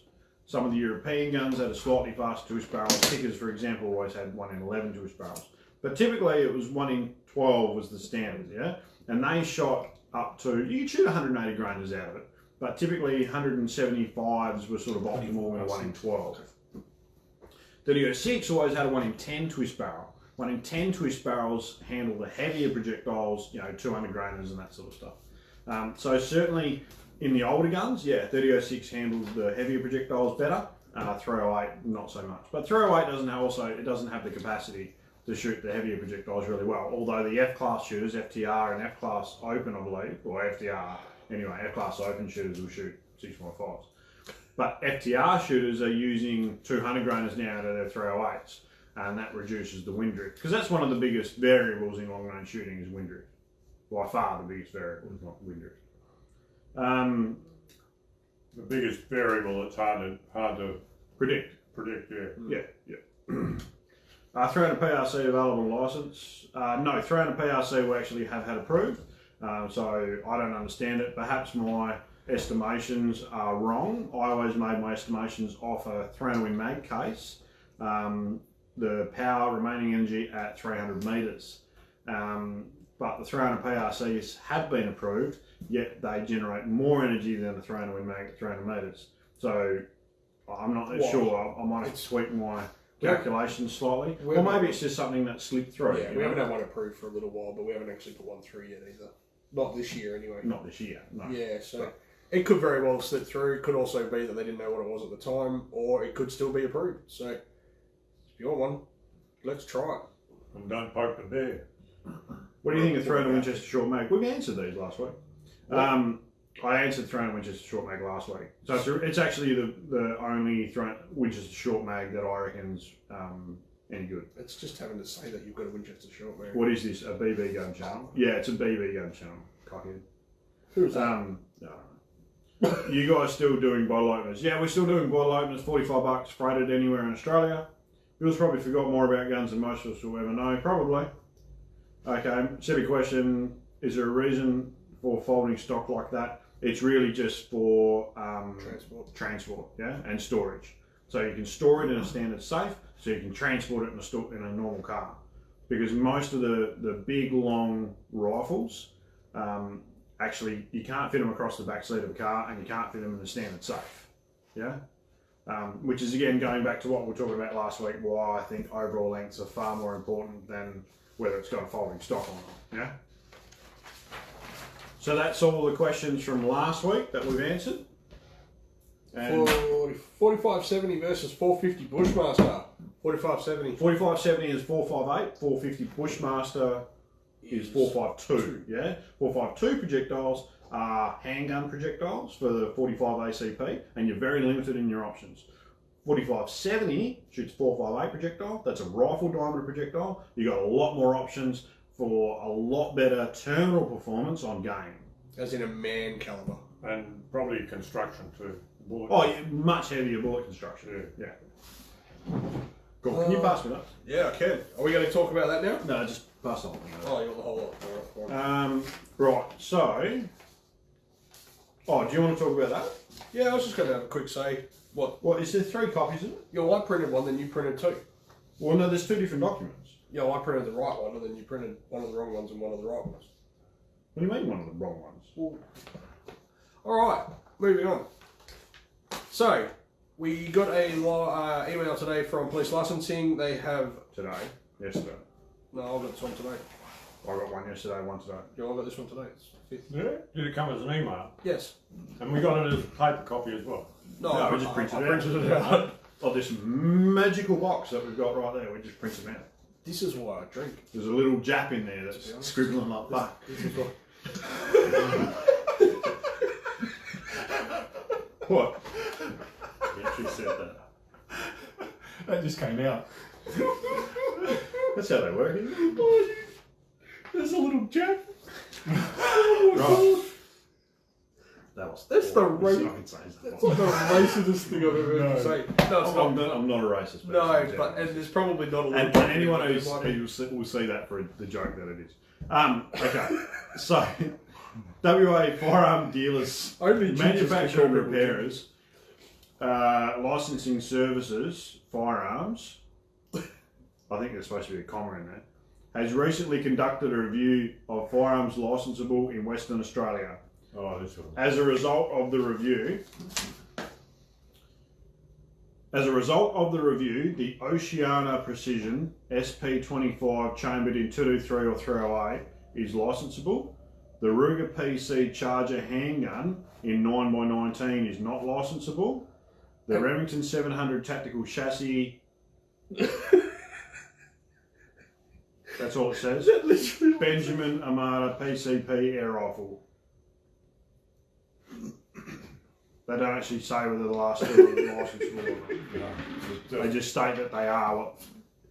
Some of the European guns had a slightly faster twist barrel. Tickers, for example, always had 1 in 11 twist barrels. But typically it was 1 in 12 was the standard, yeah? And they shot up to, you could shoot 180 grainers out of it, but typically 175s were sort of optimal in a 1 in 12. 3006 always had a 1 in 10 twist barrel. 1 in 10 twist barrels handle the heavier projectiles, 200 grainers and that sort of stuff. So certainly in the older guns, 3006 handles the heavier projectiles better. 308 not so much. But 308 doesn't have the capacity to shoot the heavier projectiles really well. Although the F-class shooters, FTR and F-class open, I believe, or FTR anyway, F-class open shooters will shoot 6.5s. But FTR shooters are using 200 grainers now out of their 308s, and that reduces the wind drift. Because that's one of the biggest variables in long range shooting is wind drift. By far the biggest variable is not wind drift. the biggest variable that's hard to Predict. Yeah. Yeah. 300 PRC available license. No, 300 PRC we actually have had approved. So I don't understand it. Perhaps my estimations are wrong. I always made my estimations off a 300 Win mag case. The power remaining energy at 300 metres. But the 300 PRCs have been approved, yet they generate more energy than the 300 Win mag at 300 metres. So I'm not sure. I might have to tweak my calculations slightly. Or maybe it's just something that slipped through. Yeah, we haven't had one approved for a little while, but we haven't actually put one through yet either. Not this year, anyway. Not this year, no. Yeah, so it could very well slip through. It could also be that they didn't know what it was at the time, or it could still be approved. So if you want one, let's try it. And don't poke the bear. What do you think of 300 Winchester short mag? We've answered these last week. I answered 300 Winchester short mag last week. So it's actually the only Winchester short mag that I reckon's any good. It's just having to say that you've got a Winchester short mag. What is this? A BB gun channel? Yeah, it's a BB gun channel. Cockhead. Who's that? No. You guys still doing bottle openers? Yeah, we're still doing bottle openers. $45 freighted anywhere in Australia. Bill's probably forgot more about guns than most of us will ever know. Probably. Okay, silly question. Is there a reason for folding stock like that? It's really just for transport, yeah, and storage. So you can store it in a standard safe, so you can transport it in a normal car. Because most of the big long rifles, actually you can't fit them across the back seat of a car, and you can't fit them in the standard safe, yeah. Which is again going back to what we were talking about last week. Why I think overall lengths are far more important than whether it's got a folding stock or not, yeah. So that's all the questions from last week that we've answered. And 4570 versus 450 Bushmaster. 4570. 4570 is 458. 450 Bushmaster is 452. Yeah, 452 projectiles are handgun projectiles for the 45 ACP, and you're very limited in your options. 4570 shoots 458 projectile. That's a rifle diameter projectile. You got a lot more options for a lot better terminal performance on game. As in a man caliber. And probably construction too. Bullet. Oh, yeah, much heavier bullet construction. Yeah. Cool. Can you pass me that? Yeah, I can. Are we going to talk about that now? No, just pass the whole thing. Oh, you want the whole lot. Right. So, do you want to talk about that? Yeah, I was just going to have a quick say. What is there 3 copies of it? I printed one, then you printed 2. Well, no, there's 2 different documents. I printed the right one, and then you printed one of the wrong ones and one of the right ones. What do you mean one of the wrong ones? Well, all right, moving on. So, we got a email today from Police Licensing. They have... Yesterday. No, I got this one today. I got one yesterday, one today. Yeah, I got this one today. It's 5th. Yeah? Did it come as an email? Yes. And we got it as a paper copy as well? No, we just printed it out. Printed it out. Oh, this magical box that we've got right there, we just printed them out. This is why I drink. There's a little Jap in there that's scribbling like that. This is what... What? You actually said that. That just came out. That's how they work, isn't it? There's a little Jap. Right. That's the right. That's That's like the racist thing I've ever heard you say. No, it's not. I'm not a racist. No, but and there's probably not a lot. And anyone who will see that for the joke that it is. Okay, so WA firearm dealers, manufacturer and repairers, licensing services, firearms. I think there's supposed to be a comma in there. Has recently conducted a review of firearms licensable in Western Australia. Oh, this one. As a result of the review, the Oceana Precision SP25 chambered in 223 or 308 is licensable. The Ruger PC Charger handgun in 9x19 is not licensable. The Remington 700 tactical chassis. That's all it says. Benjamin Armada PCP air rifle. They don't actually say whether the last two are licensable or not. They just state that they are what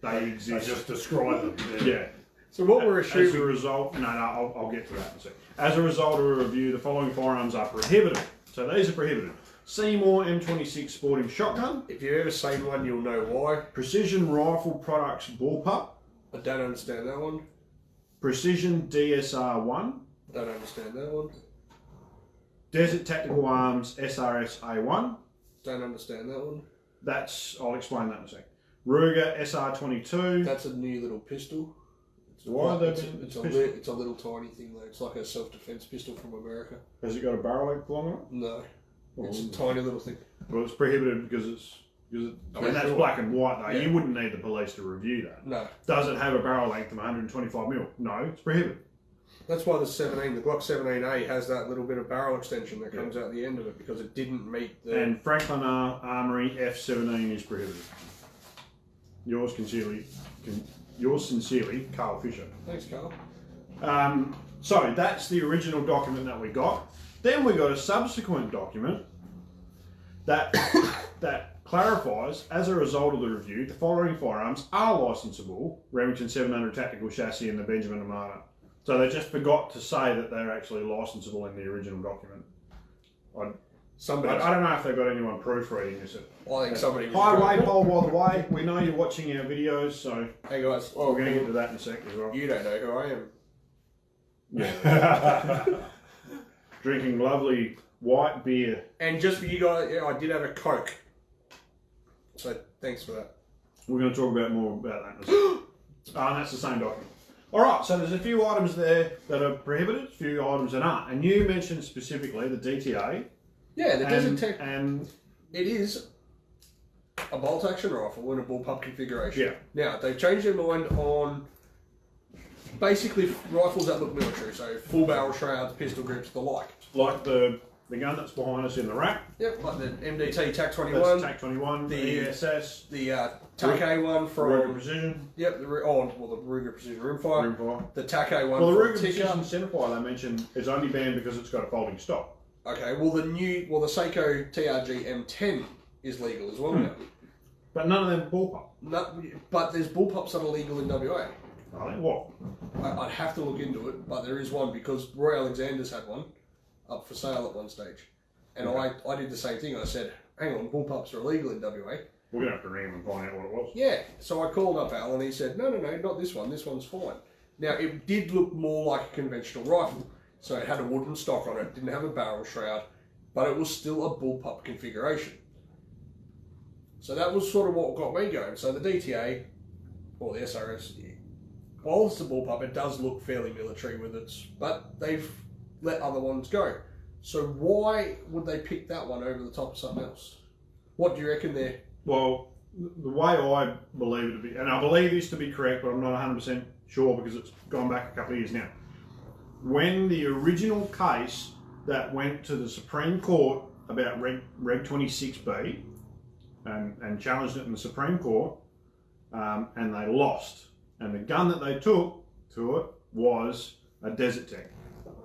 they exist. They just describe them. Yeah. So what we're assuming... As a result... I'll get to that in a second. As a result of a review, the following firearms are prohibited. So these are prohibited. Seymour M26 sporting shotgun. If you've ever seen one, you'll know why. Precision Rifle Products bullpup. I don't understand that one. Precision DSR1. Don't understand that one. Desert Tactical Arms SRS A1. Don't understand that one. I'll explain that in a sec. Ruger SR22. That's a new little pistol. It's a little tiny thing though. It's like a self-defense pistol from America. Has it got a barrel length long enough? No, it's a tiny little thing. Well, it's prohibited because that's black and white though. Yeah. You wouldn't need the police to review that. No. Does it have a barrel length of 125 mil? No, it's prohibited. That's why the Glock 17A has that little bit of barrel extension that comes out the end of it because it didn't meet the... And Franklin Armory F17 is prohibited. Yours sincerely, Carl Fisher. Thanks, Carl. So that's the original document that we got. Then we got a subsequent document that clarifies, as a result of the review, the following firearms are licensable: Remington 700 tactical chassis and the Benjamin Armada. So they just forgot to say that they're actually licensable in the original document. I don't know if they've got anyone proofreading this. I think somebody... Highway Pole, by the way, we know you're watching our videos, so... Hey guys. We're going to get to that in a sec as well. You don't know who I am. Yeah. Drinking lovely white beer. And just for you guys, yeah, I did have a Coke. So thanks for that. We're going to talk about more about that in a sec. And that's the same document. Alright, so there's a few items there that are prohibited, a few items that aren't. And you mentioned specifically the DTA. Yeah, the Desert Tech. And it is a bolt action rifle in a bullpup configuration. Yeah. Now, they've changed their mind on basically rifles that look military, so full barrel shrouds, pistol grips, the like. Like the gun that's behind us in the rack. Yep, like the MDT That's TAC-21. TAC-21, the ESS. The TAC-A one from... Ruger Precision. Yep, the Ruger Precision Rimfire. Rimfire. The TAC-A one Well, the from Ruger Tika. Precision Centerfire they mentioned is only banned because it's got a folding stock. Okay, well the Seiko TRG M10 is legal as well now. But none of them bullpup. No, but there's bullpups that are legal in WA. Are they? What? I'd have to look into it, but there is one because Roy Alexander's had one up for sale at one stage. And I did the same thing. I said, hang on, bullpups are illegal in WA. We're going to have to ring him and find out what it was. Yeah, so I called up Al and he said, no, not this one. This one's fine. Now, it did look more like a conventional rifle. So it had a wooden stock on it, didn't have a barrel shroud, but it was still a bullpup configuration. So that was sort of what got me going. So the DTA, or the SRS, while it's a bullpup, it does look fairly military with its, but they've let other ones go. So why would they pick that one over the top of something else? What do you reckon there? Well, the way I believe it to be, and I believe this to be correct, but I'm not 100% sure because it's gone back a couple of years now. When the original case that went to the Supreme Court about Reg 26B and challenged it in the Supreme Court, and they lost. And the gun that they took to it was a Desert Tech.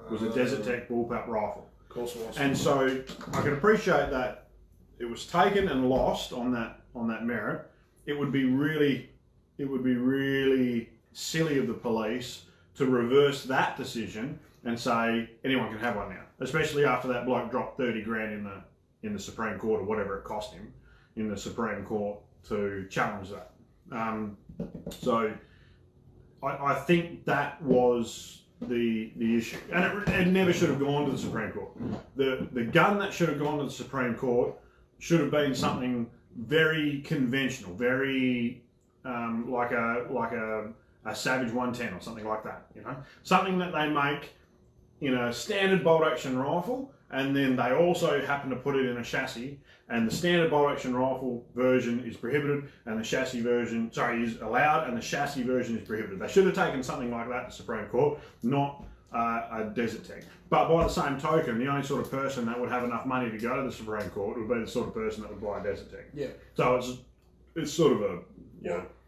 It was a Desert Tech bullpup rifle. Of course it was. And so I can appreciate that it was taken and lost on that merit. It would be really silly of the police to reverse that decision and say anyone can have one now, especially after that bloke dropped 30 grand in the Supreme Court or whatever it cost him in the Supreme Court to challenge that. So I think that was the issue, and it never should have gone to the Supreme Court. The gun that should have gone to the Supreme Court should have been something very conventional, very like a Savage 110 or something like that, you know, something that they make in a standard bolt action rifle, and then they also happen to put it in a chassis, and the standard bolt action rifle version is prohibited, and the chassis version, is allowed, and the chassis version is prohibited. They should have taken something like that to Supreme Court, not a Desert Tech. But by the same token, the only sort of person that would have enough money to go to the Supreme Court would be the sort of person that would buy a Desert Tech. Yeah. So it's sort of a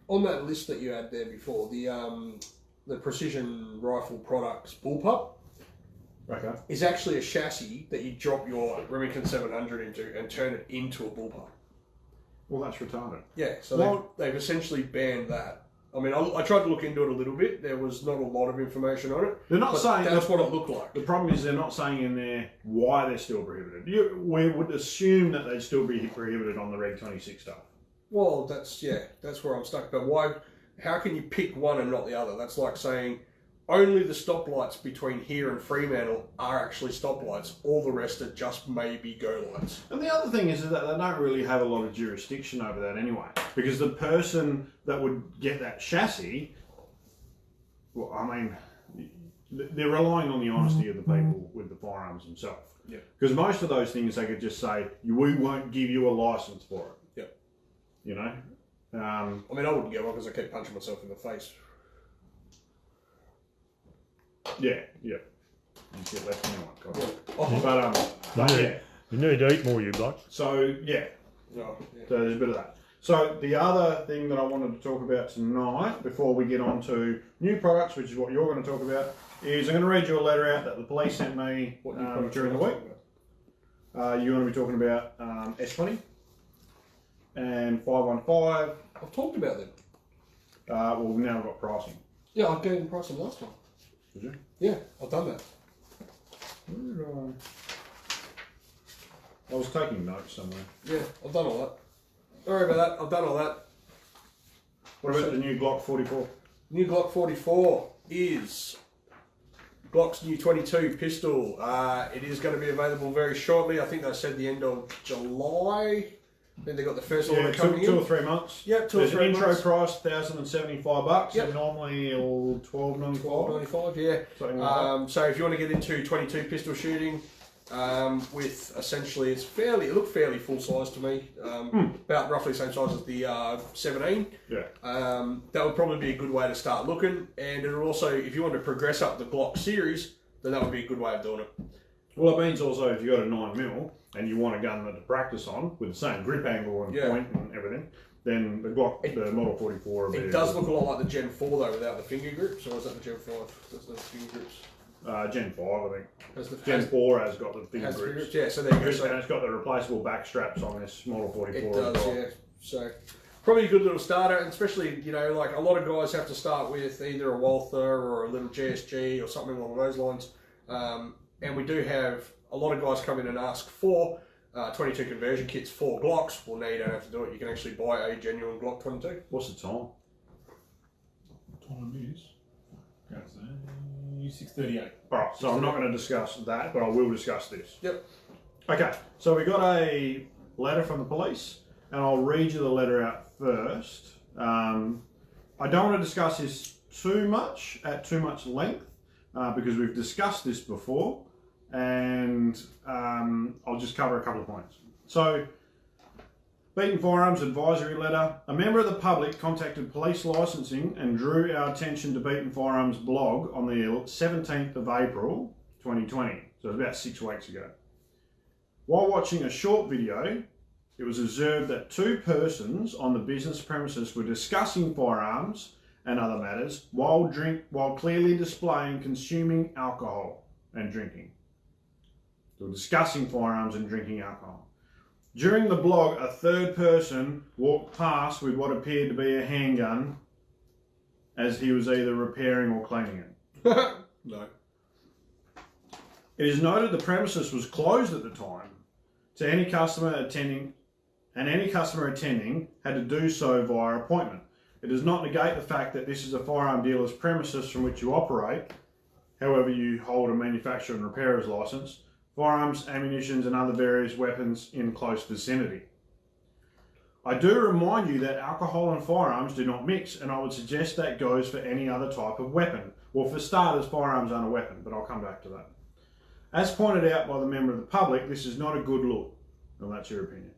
On that list that you had there before, the Precision Rifle Products bullpup is actually a chassis that you drop your Remington 700 into and turn it into a bullpup. Well, that's retarded. Yeah, so they've essentially banned that I mean, I tried to look into it a little bit. There was not a lot of information on it. They're not but saying that's what it looked like. The problem is they're not saying in there why they're still prohibited. We would assume that they'd still be prohibited on the Reg 26 stuff. Well, that's where I'm stuck. But why? How can you pick one and not the other? That's like saying only the stoplights between here and Fremantle are actually stoplights. All the rest are just maybe go lights. And the other thing is that they don't really have a lot of jurisdiction over that anyway, because the person that would get that chassis, well, I mean, they're relying on the honesty of the people with the firearms themselves. Yeah. Because most of those things they could just say, we won't give you a license for it. Yep. You know? I mean, I wouldn't get one because I keep punching myself in the face. Yeah. You get left in one. Yeah. But yeah. You need to eat more, you bloke. So, yeah. No, So there's a bit of that. So the other thing that I wanted to talk about tonight, before we get on to new products, which is what you're going to talk about, is I'm going to read you a letter out that the police sent me during the week. You're going to be talking about S20 and 515. I've talked about them. Well, we've now got pricing. Yeah, I gave them pricing last time. Did you? Yeah, I've done that. Where did I was taking notes somewhere. Yeah, I've done all that. Sorry about that. I've done all that. What about the new Glock 44? New Glock 44 is Glock's new 22 pistol. It is going to be available very shortly. I think they said the end of July. Then they got the first order coming in. 2 or 3 months. Yep, 2 or 3 There's an months. intro price, $1,075. Yep. And normally $12.95. $12.95, yeah. Something like that. So if you want to get into 22 pistol shooting, with essentially it looked fairly full size to me, about roughly the same size as the 17. Yeah. That would probably be a good way to start looking, and it'll also, if you want to progress up the Glock series, then that would be a good way of doing it. Well, it means also if you've got a 9mm and you want a gun to practice on with the same grip angle and point and everything, then the Glock, the Model 44 will be... It does look a lot like the Gen 4 though, without the finger grips, or is that the Gen 5? That's the finger grips. Gen 5, I think. Gen 4 has got the finger grips. Yeah, so there you go. So and it's got the replaceable back straps on this Model 44. it does, yeah. So probably a good little starter, and especially, like a lot of guys have to start with either a Walther or a little GSG or something along those lines. And we do have a lot of guys come in and ask for 22 conversion kits for Glocks. Well, now you don't have to do it. You can actually buy a genuine Glock 22. What's the time? Time is 6:38. Alright, so I'm not going to discuss that, but I will discuss this. Yep. Okay, so we got a letter from the police, and I'll read you the letter out first. I don't want to discuss this at too much length, because we've discussed this before, and I'll just cover a couple of points. So, Beaten Firearms Advisory Letter. A member of the public contacted police licensing and drew our attention to Beaten Firearms blog on the 17th of April 2020. So it was about 6 weeks ago. While watching a short video, it was observed that 2 persons on the business premises were discussing firearms and other matters while clearly displaying consuming alcohol and drinking. They were discussing firearms and drinking alcohol. During the blog, a third person walked past with what appeared to be a handgun as he was either repairing or cleaning it. No. It is noted the premises was closed at the time to any customer attending, and any customer attending had to do so via appointment. It does not negate the fact that this is a firearm dealer's premises from which you operate, however you hold a manufacturer and repairer's license, firearms, ammunitions and other various weapons in close vicinity. I do remind you that alcohol and firearms do not mix, and I would suggest that goes for any other type of weapon. Well, for starters, firearms aren't a weapon, but I'll come back to that. As pointed out by the member of the public, this is not a good look. Well, that's your opinion.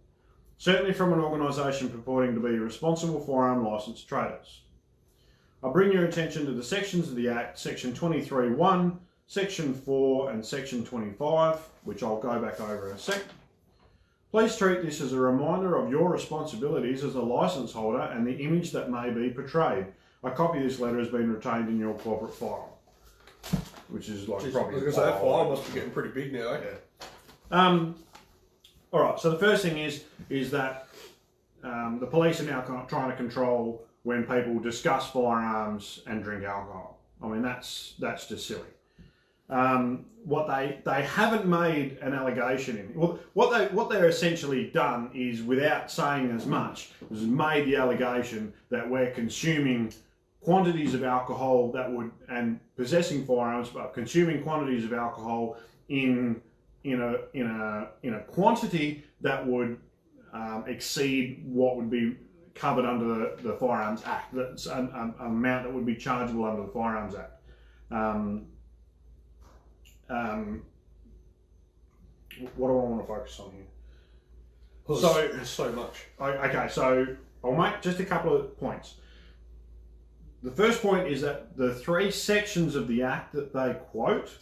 Certainly from an organisation purporting to be responsible firearm licensed traders. I bring your attention to the sections of the Act, Section 23(1), Section 4 and Section 25, which I'll go back over in a sec. Please treat this as a reminder of your responsibilities as a licence holder and the image that may be portrayed. A copy of this letter has been retained in your corporate file, which is like probably... I was going to say, that file must be getting pretty big now, eh? Yeah. Alright, so the first thing is that the police are now trying to control when people discuss firearms and drink alcohol. I mean, that's just silly. What they haven't made an allegation in. Well, what they're essentially done is, without saying as much, is made the allegation that we're consuming quantities of alcohol that would, and possessing firearms, but consuming quantities of alcohol in a quantity that would exceed what would be covered under the Firearms Act. That's an amount that would be chargeable under the Firearms Act. What do I want to focus on here? So much. Okay, so I'll make just a couple of points. The first point is that the 3 sections of the Act that they quote,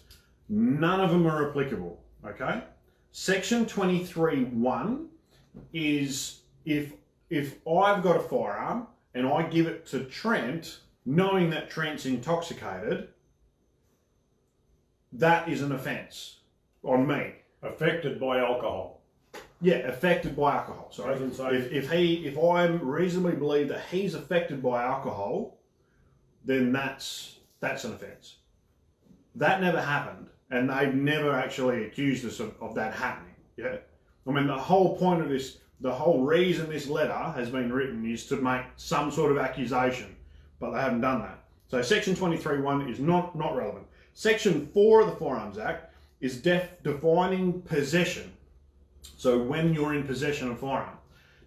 none of them are applicable, okay? Section 23(1) is if I've got a firearm and I give it to Trent, knowing that Trent's intoxicated, that is an offence on me. Affected by alcohol. Yeah, affected by alcohol. Sorry. Doesn't say. If I reasonably believe that he's affected by alcohol, then that's an offence. That never happened, and they've never actually accused us of that happening. Yeah, I mean, the whole point of this, the whole reason this letter has been written is to make some sort of accusation, but they haven't done that. So Section 23(1) is not relevant. Section 4 of the Firearms Act is defining possession. So when you're in possession of a firearm.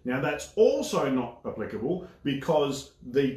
Now that's also not applicable because the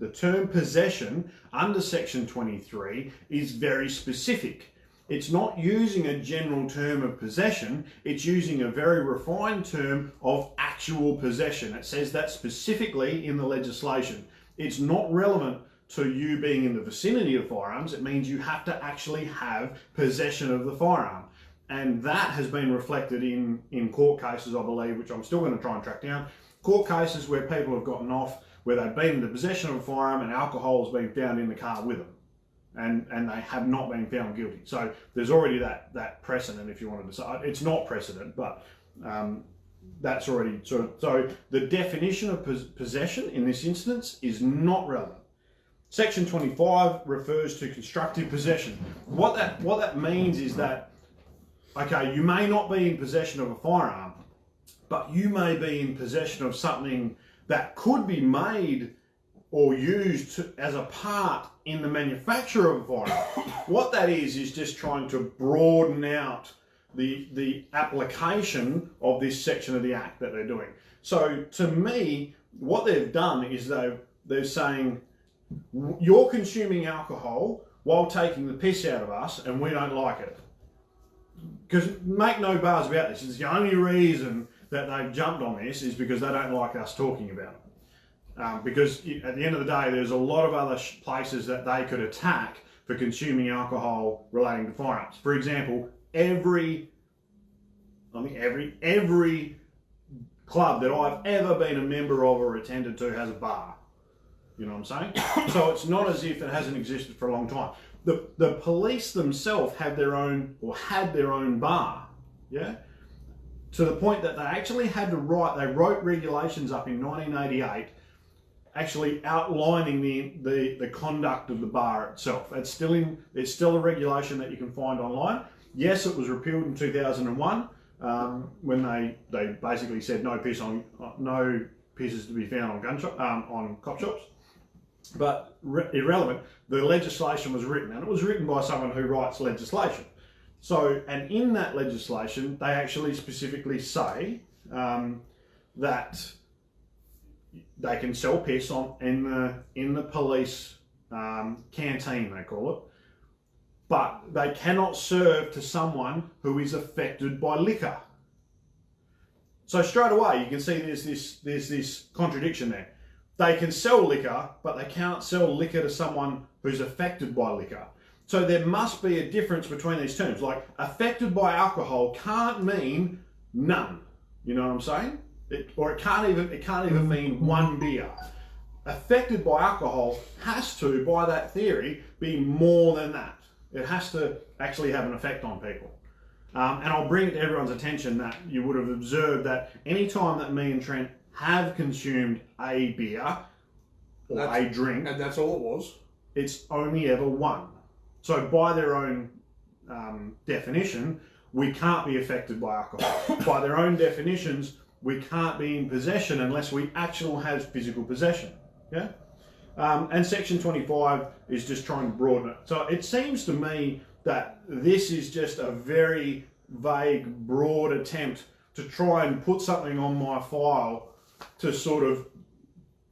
term possession under Section 23 is very specific. It's not using a general term of possession, it's using a very refined term of actual possession. It says that specifically in the legislation. It's not relevant to you being in the vicinity of firearms. It means you have to actually have possession of the firearm. And that has been reflected in court cases, I believe, which I'm still going to try and track down. Court cases where people have gotten off, where they've been in the possession of a firearm and alcohol has been found in the car with them. And they have not been found guilty. So there's already that precedent, if you wanted to say. It's not precedent, but that's already sort of... So the definition of possession in this instance is not relevant. Section 25 refers to constructive possession. What that means is that, okay, you may not be in possession of a firearm, but you may be in possession of something that could be made or used as a part in the manufacture of a firearm. What that is just trying to broaden out the application of this section of the Act that they're doing. So to me, what they've done is they're saying, you're consuming alcohol while taking the piss out of us and we don't like it. Because make no bars about this, it's the only reason that they've jumped on this is because they don't like us talking about it. Because at the end of the day, there's a lot of other places that they could attack for consuming alcohol relating to firearms. For example, every club that I've ever been a member of or attended to has a bar. You know what I'm saying? So it's not as if it hasn't existed for a long time. The police themselves have their own, or had their own bar, yeah? To the point that they actually had to wrote regulations up in 1988 actually outlining the conduct of the bar itself. It's still a regulation that you can find online. Yes, it was repealed in 2001 when they basically said no pisses to be found on cop shops. But irrelevant, the legislation was written, and it was written by someone who writes legislation. So, and in that legislation, they actually specifically say that they can sell piss in the police canteen, they call it, but they cannot serve to someone who is affected by liquor. So straight away, you can see there's this contradiction there. They can sell liquor, but they can't sell liquor to someone who's affected by liquor. So there must be a difference between these terms. Like, affected by alcohol can't mean none. You know what I'm saying? It can't even mean one beer. Affected by alcohol has to, by that theory, be more than that. It has to actually have an effect on people. And I'll bring it to everyone's attention that you would have observed that any time that me and Trent have consumed a beer or a drink, and that's all it was. it's only ever one. So by their own definition, we can't be affected by alcohol. By their own definitions, we can't be in possession unless we actually have physical possession. Yeah. And Section 25 is just trying to broaden it. So it seems to me that this is just a very vague, broad attempt to try and put something on my file to sort of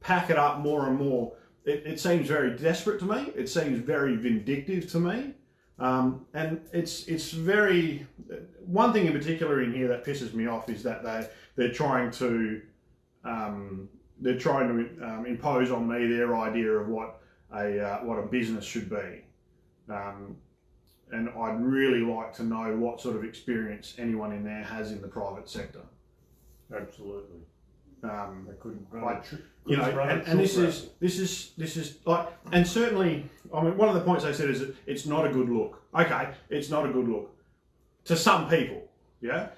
pack it up more and more. It seems very desperate to me. It seems very vindictive to me. And it's very... One thing in particular in here that pisses me off is that they're trying to impose on me their idea of what a business should be. And I'd really like to know what sort of experience anyone in there has in the private sector. Absolutely. They couldn't And this is like, and certainly, I mean, one of the points they said is that it's not a good look. Okay, it's not a good look to some people. Yeah,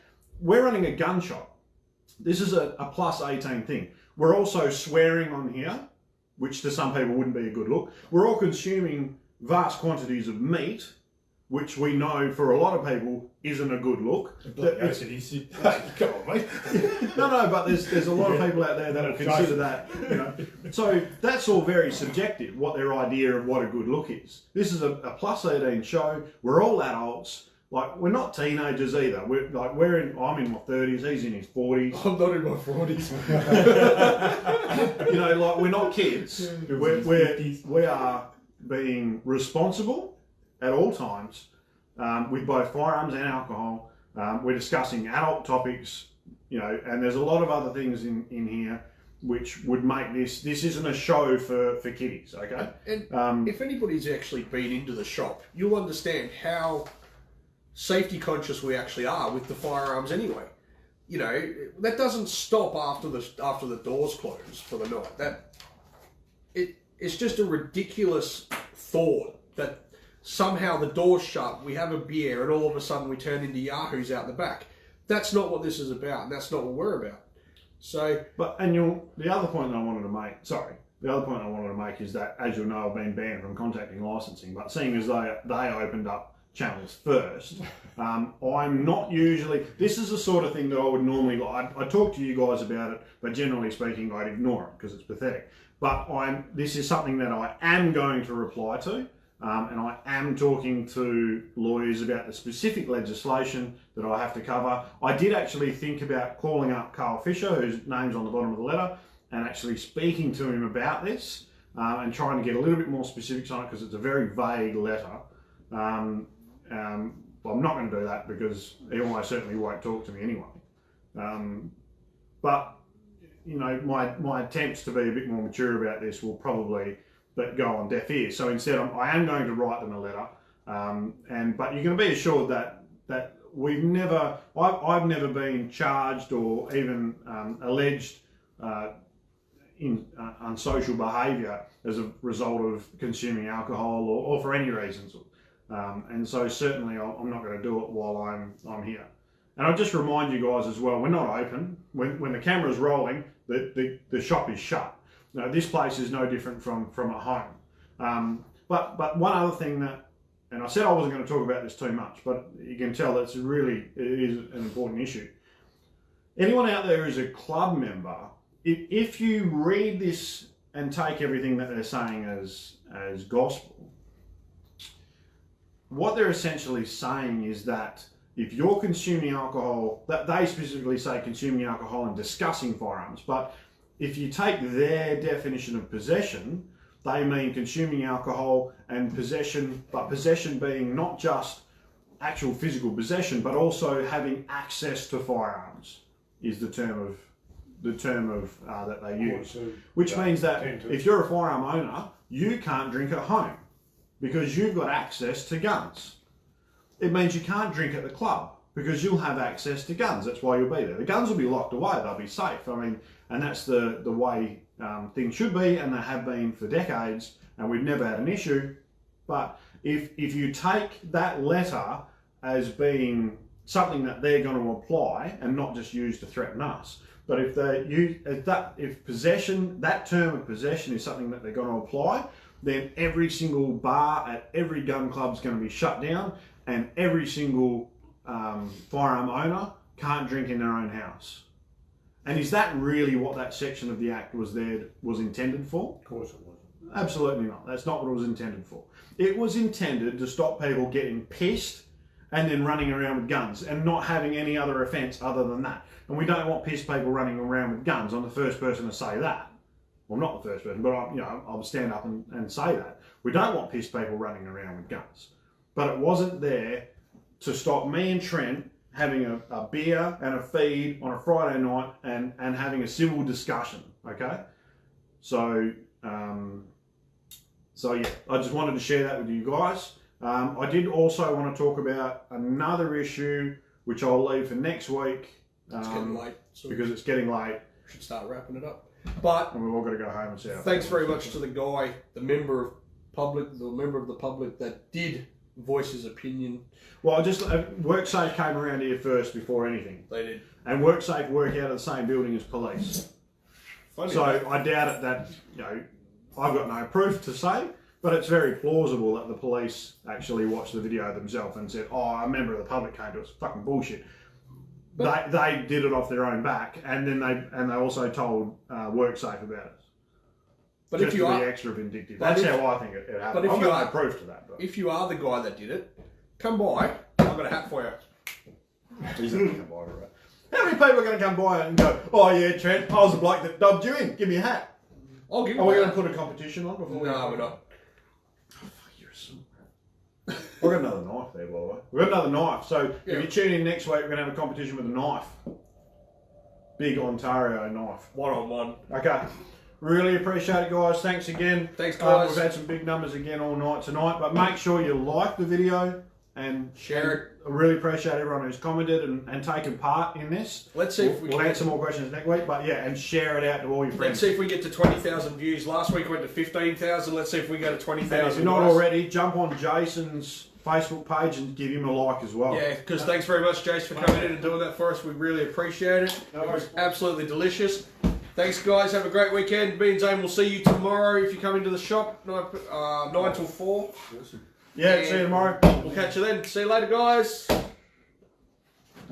we're running a gun shop. This is a plus 18 thing. We're also swearing on here, which to some people wouldn't be a good look. We're all consuming vast quantities of meat, which we know for a lot of people isn't a good look. Come on, mate. No, but there's a lot of people out there that will consider that, you know. So that's all very subjective, what their idea of what a good look is. This is a plus 18 show. We're all adults. Like, we're not teenagers either. I'm in my 30s, he's in his 40s. I'm not in my 40s. You know, like, we're not kids. We are being responsible at all times with both firearms and alcohol. We're discussing adult topics, you know, and there's a lot of other things in here which would make this isn't a show for kiddies, okay? And if anybody's actually been into the shop, you'll understand how safety conscious we actually are with the firearms anyway. You know, that doesn't stop after the doors close for the night. It's just a ridiculous thought that somehow the door's shut, we have a beer, and all of a sudden we turn into yahoos out the back. That's not what this is about, and that's not what we're about. So, the other point I wanted to make is that, as you'll know, I've been banned from contacting licensing, but seeing as they opened up channels first, I'm not usually... This is the sort of thing that I would normally... I talk to you guys about it, but generally speaking, I'd ignore it because it's pathetic. But this is something that I am going to reply to, and I am talking to lawyers about the specific legislation that I have to cover. I did actually think about calling up Carl Fisher, whose name's on the bottom of the letter, and actually speaking to him about this, and trying to get a little bit more specifics on it because it's a very vague letter. Well, I'm not going to do that because he almost certainly won't talk to me anyway. But, you know, my attempts to be a bit more mature about this will probably go on deaf ears. So instead, I am going to write them a letter. But you can be assured that I've never been charged or even alleged in unsocial behaviour as a result of consuming alcohol or for any reasons. And so certainly I'm not going to do it while I'm here. And I'll just remind you guys as well, we're not open. When the camera's rolling, the shop is shut. Now, this place is no different from at home. But one other thing that, and I said I wasn't going to talk about this too much, but you can tell it is an important issue. Anyone out there who's a club member, if you read this and take everything that they're saying as gospel, what they're essentially saying is that if you're consuming alcohol, that they specifically say consuming alcohol and discussing firearms, but if you take their definition of possession, they mean consuming alcohol and possession, but possession being not just actual physical possession, but also having access to firearms is the term that they use. Which means that if you're a firearm owner, you can't drink at home because you've got access to guns. It means you can't drink at the club because you'll have access to guns. That's why you'll be there. The guns will be locked away. They'll be safe. I mean, and that's the way things should be, and they have been for decades, and we've never had an issue. But if you take that letter as being something that they're going to apply and not just use to threaten us, But if they use if possession, that term of possession is something that they're going to apply, then every single bar at every gun club is going to be shut down, and every single firearm owner can't drink in their own house. And is that really what that section of the Act was intended for? Of course it wasn't. Absolutely not. That's not what it was intended for. It was intended to stop people getting pissed and then running around with guns and not having any other offence other than that. And we don't want pissed people running around with guns. I'm the first person to say that. Well, not the first person, but I'll stand up and say that. We don't want pissed people running around with guns. But it wasn't there to stop me and Trent having a beer and a feed on a Friday night and having a civil discussion, okay? So yeah, I just wanted to share that with you guys. I did also want to talk about another issue, which I'll leave for next week. It's getting late. So because it's getting late. we should start wrapping it up. But And we've all got to go home and see our thanks very much to the guy, the member of the public that did voice his opinion. Well, WorkSafe came around here first before anything. They did. And WorkSafe work out of the same building as police. Funny. So I doubt it that, I've got no proof to say, but it's very plausible that the police actually watched the video themselves and said, oh, a member of the public came to us. Fucking bullshit. But they did it off their own back, and then they also told WorkSafe about it. But Just if you to are, be extra vindictive. but That's if- how I think it happened. but if I've you got are- no proof to that. But if you are the guy that did it, come by. I've got a hat for you. he's not going to come by, right? How many people are going to come by and go, oh yeah, Trent, I was the bloke that dubbed you in. Give me a hat. I'll give you Are we a going hat. to put a competition on before we No, we're not. You're a son. We've got another knife there, by the way. We've got another knife. So Yeah. if you tune in next week, we're going to have a competition with a knife. Big Ontario knife. 1-on-1. Okay. Really appreciate it, guys. Thanks again. Thanks, guys. We've had some big numbers again all night tonight, but make sure you like the video and Share it. I really appreciate everyone who's commented and taken part in this. Let's see if we We'll can answer more questions next week, but yeah, and share it out to all your Let's friends. see if we get to 20,000 views. Last week we went to 15,000. Let's see if we go to And 20,000. if you're not guys. already, jump on Jason's Facebook page and give him a like as well. Yeah, because thanks very much, Jace, for coming in and doing that for us. We really appreciate it. No It was worries. absolutely delicious. Thanks, guys. Have a great weekend. Me and Zane will see you tomorrow if you come into the shop, 9 till 4. Yeah, see you tomorrow. We'll catch you then. See you later, guys.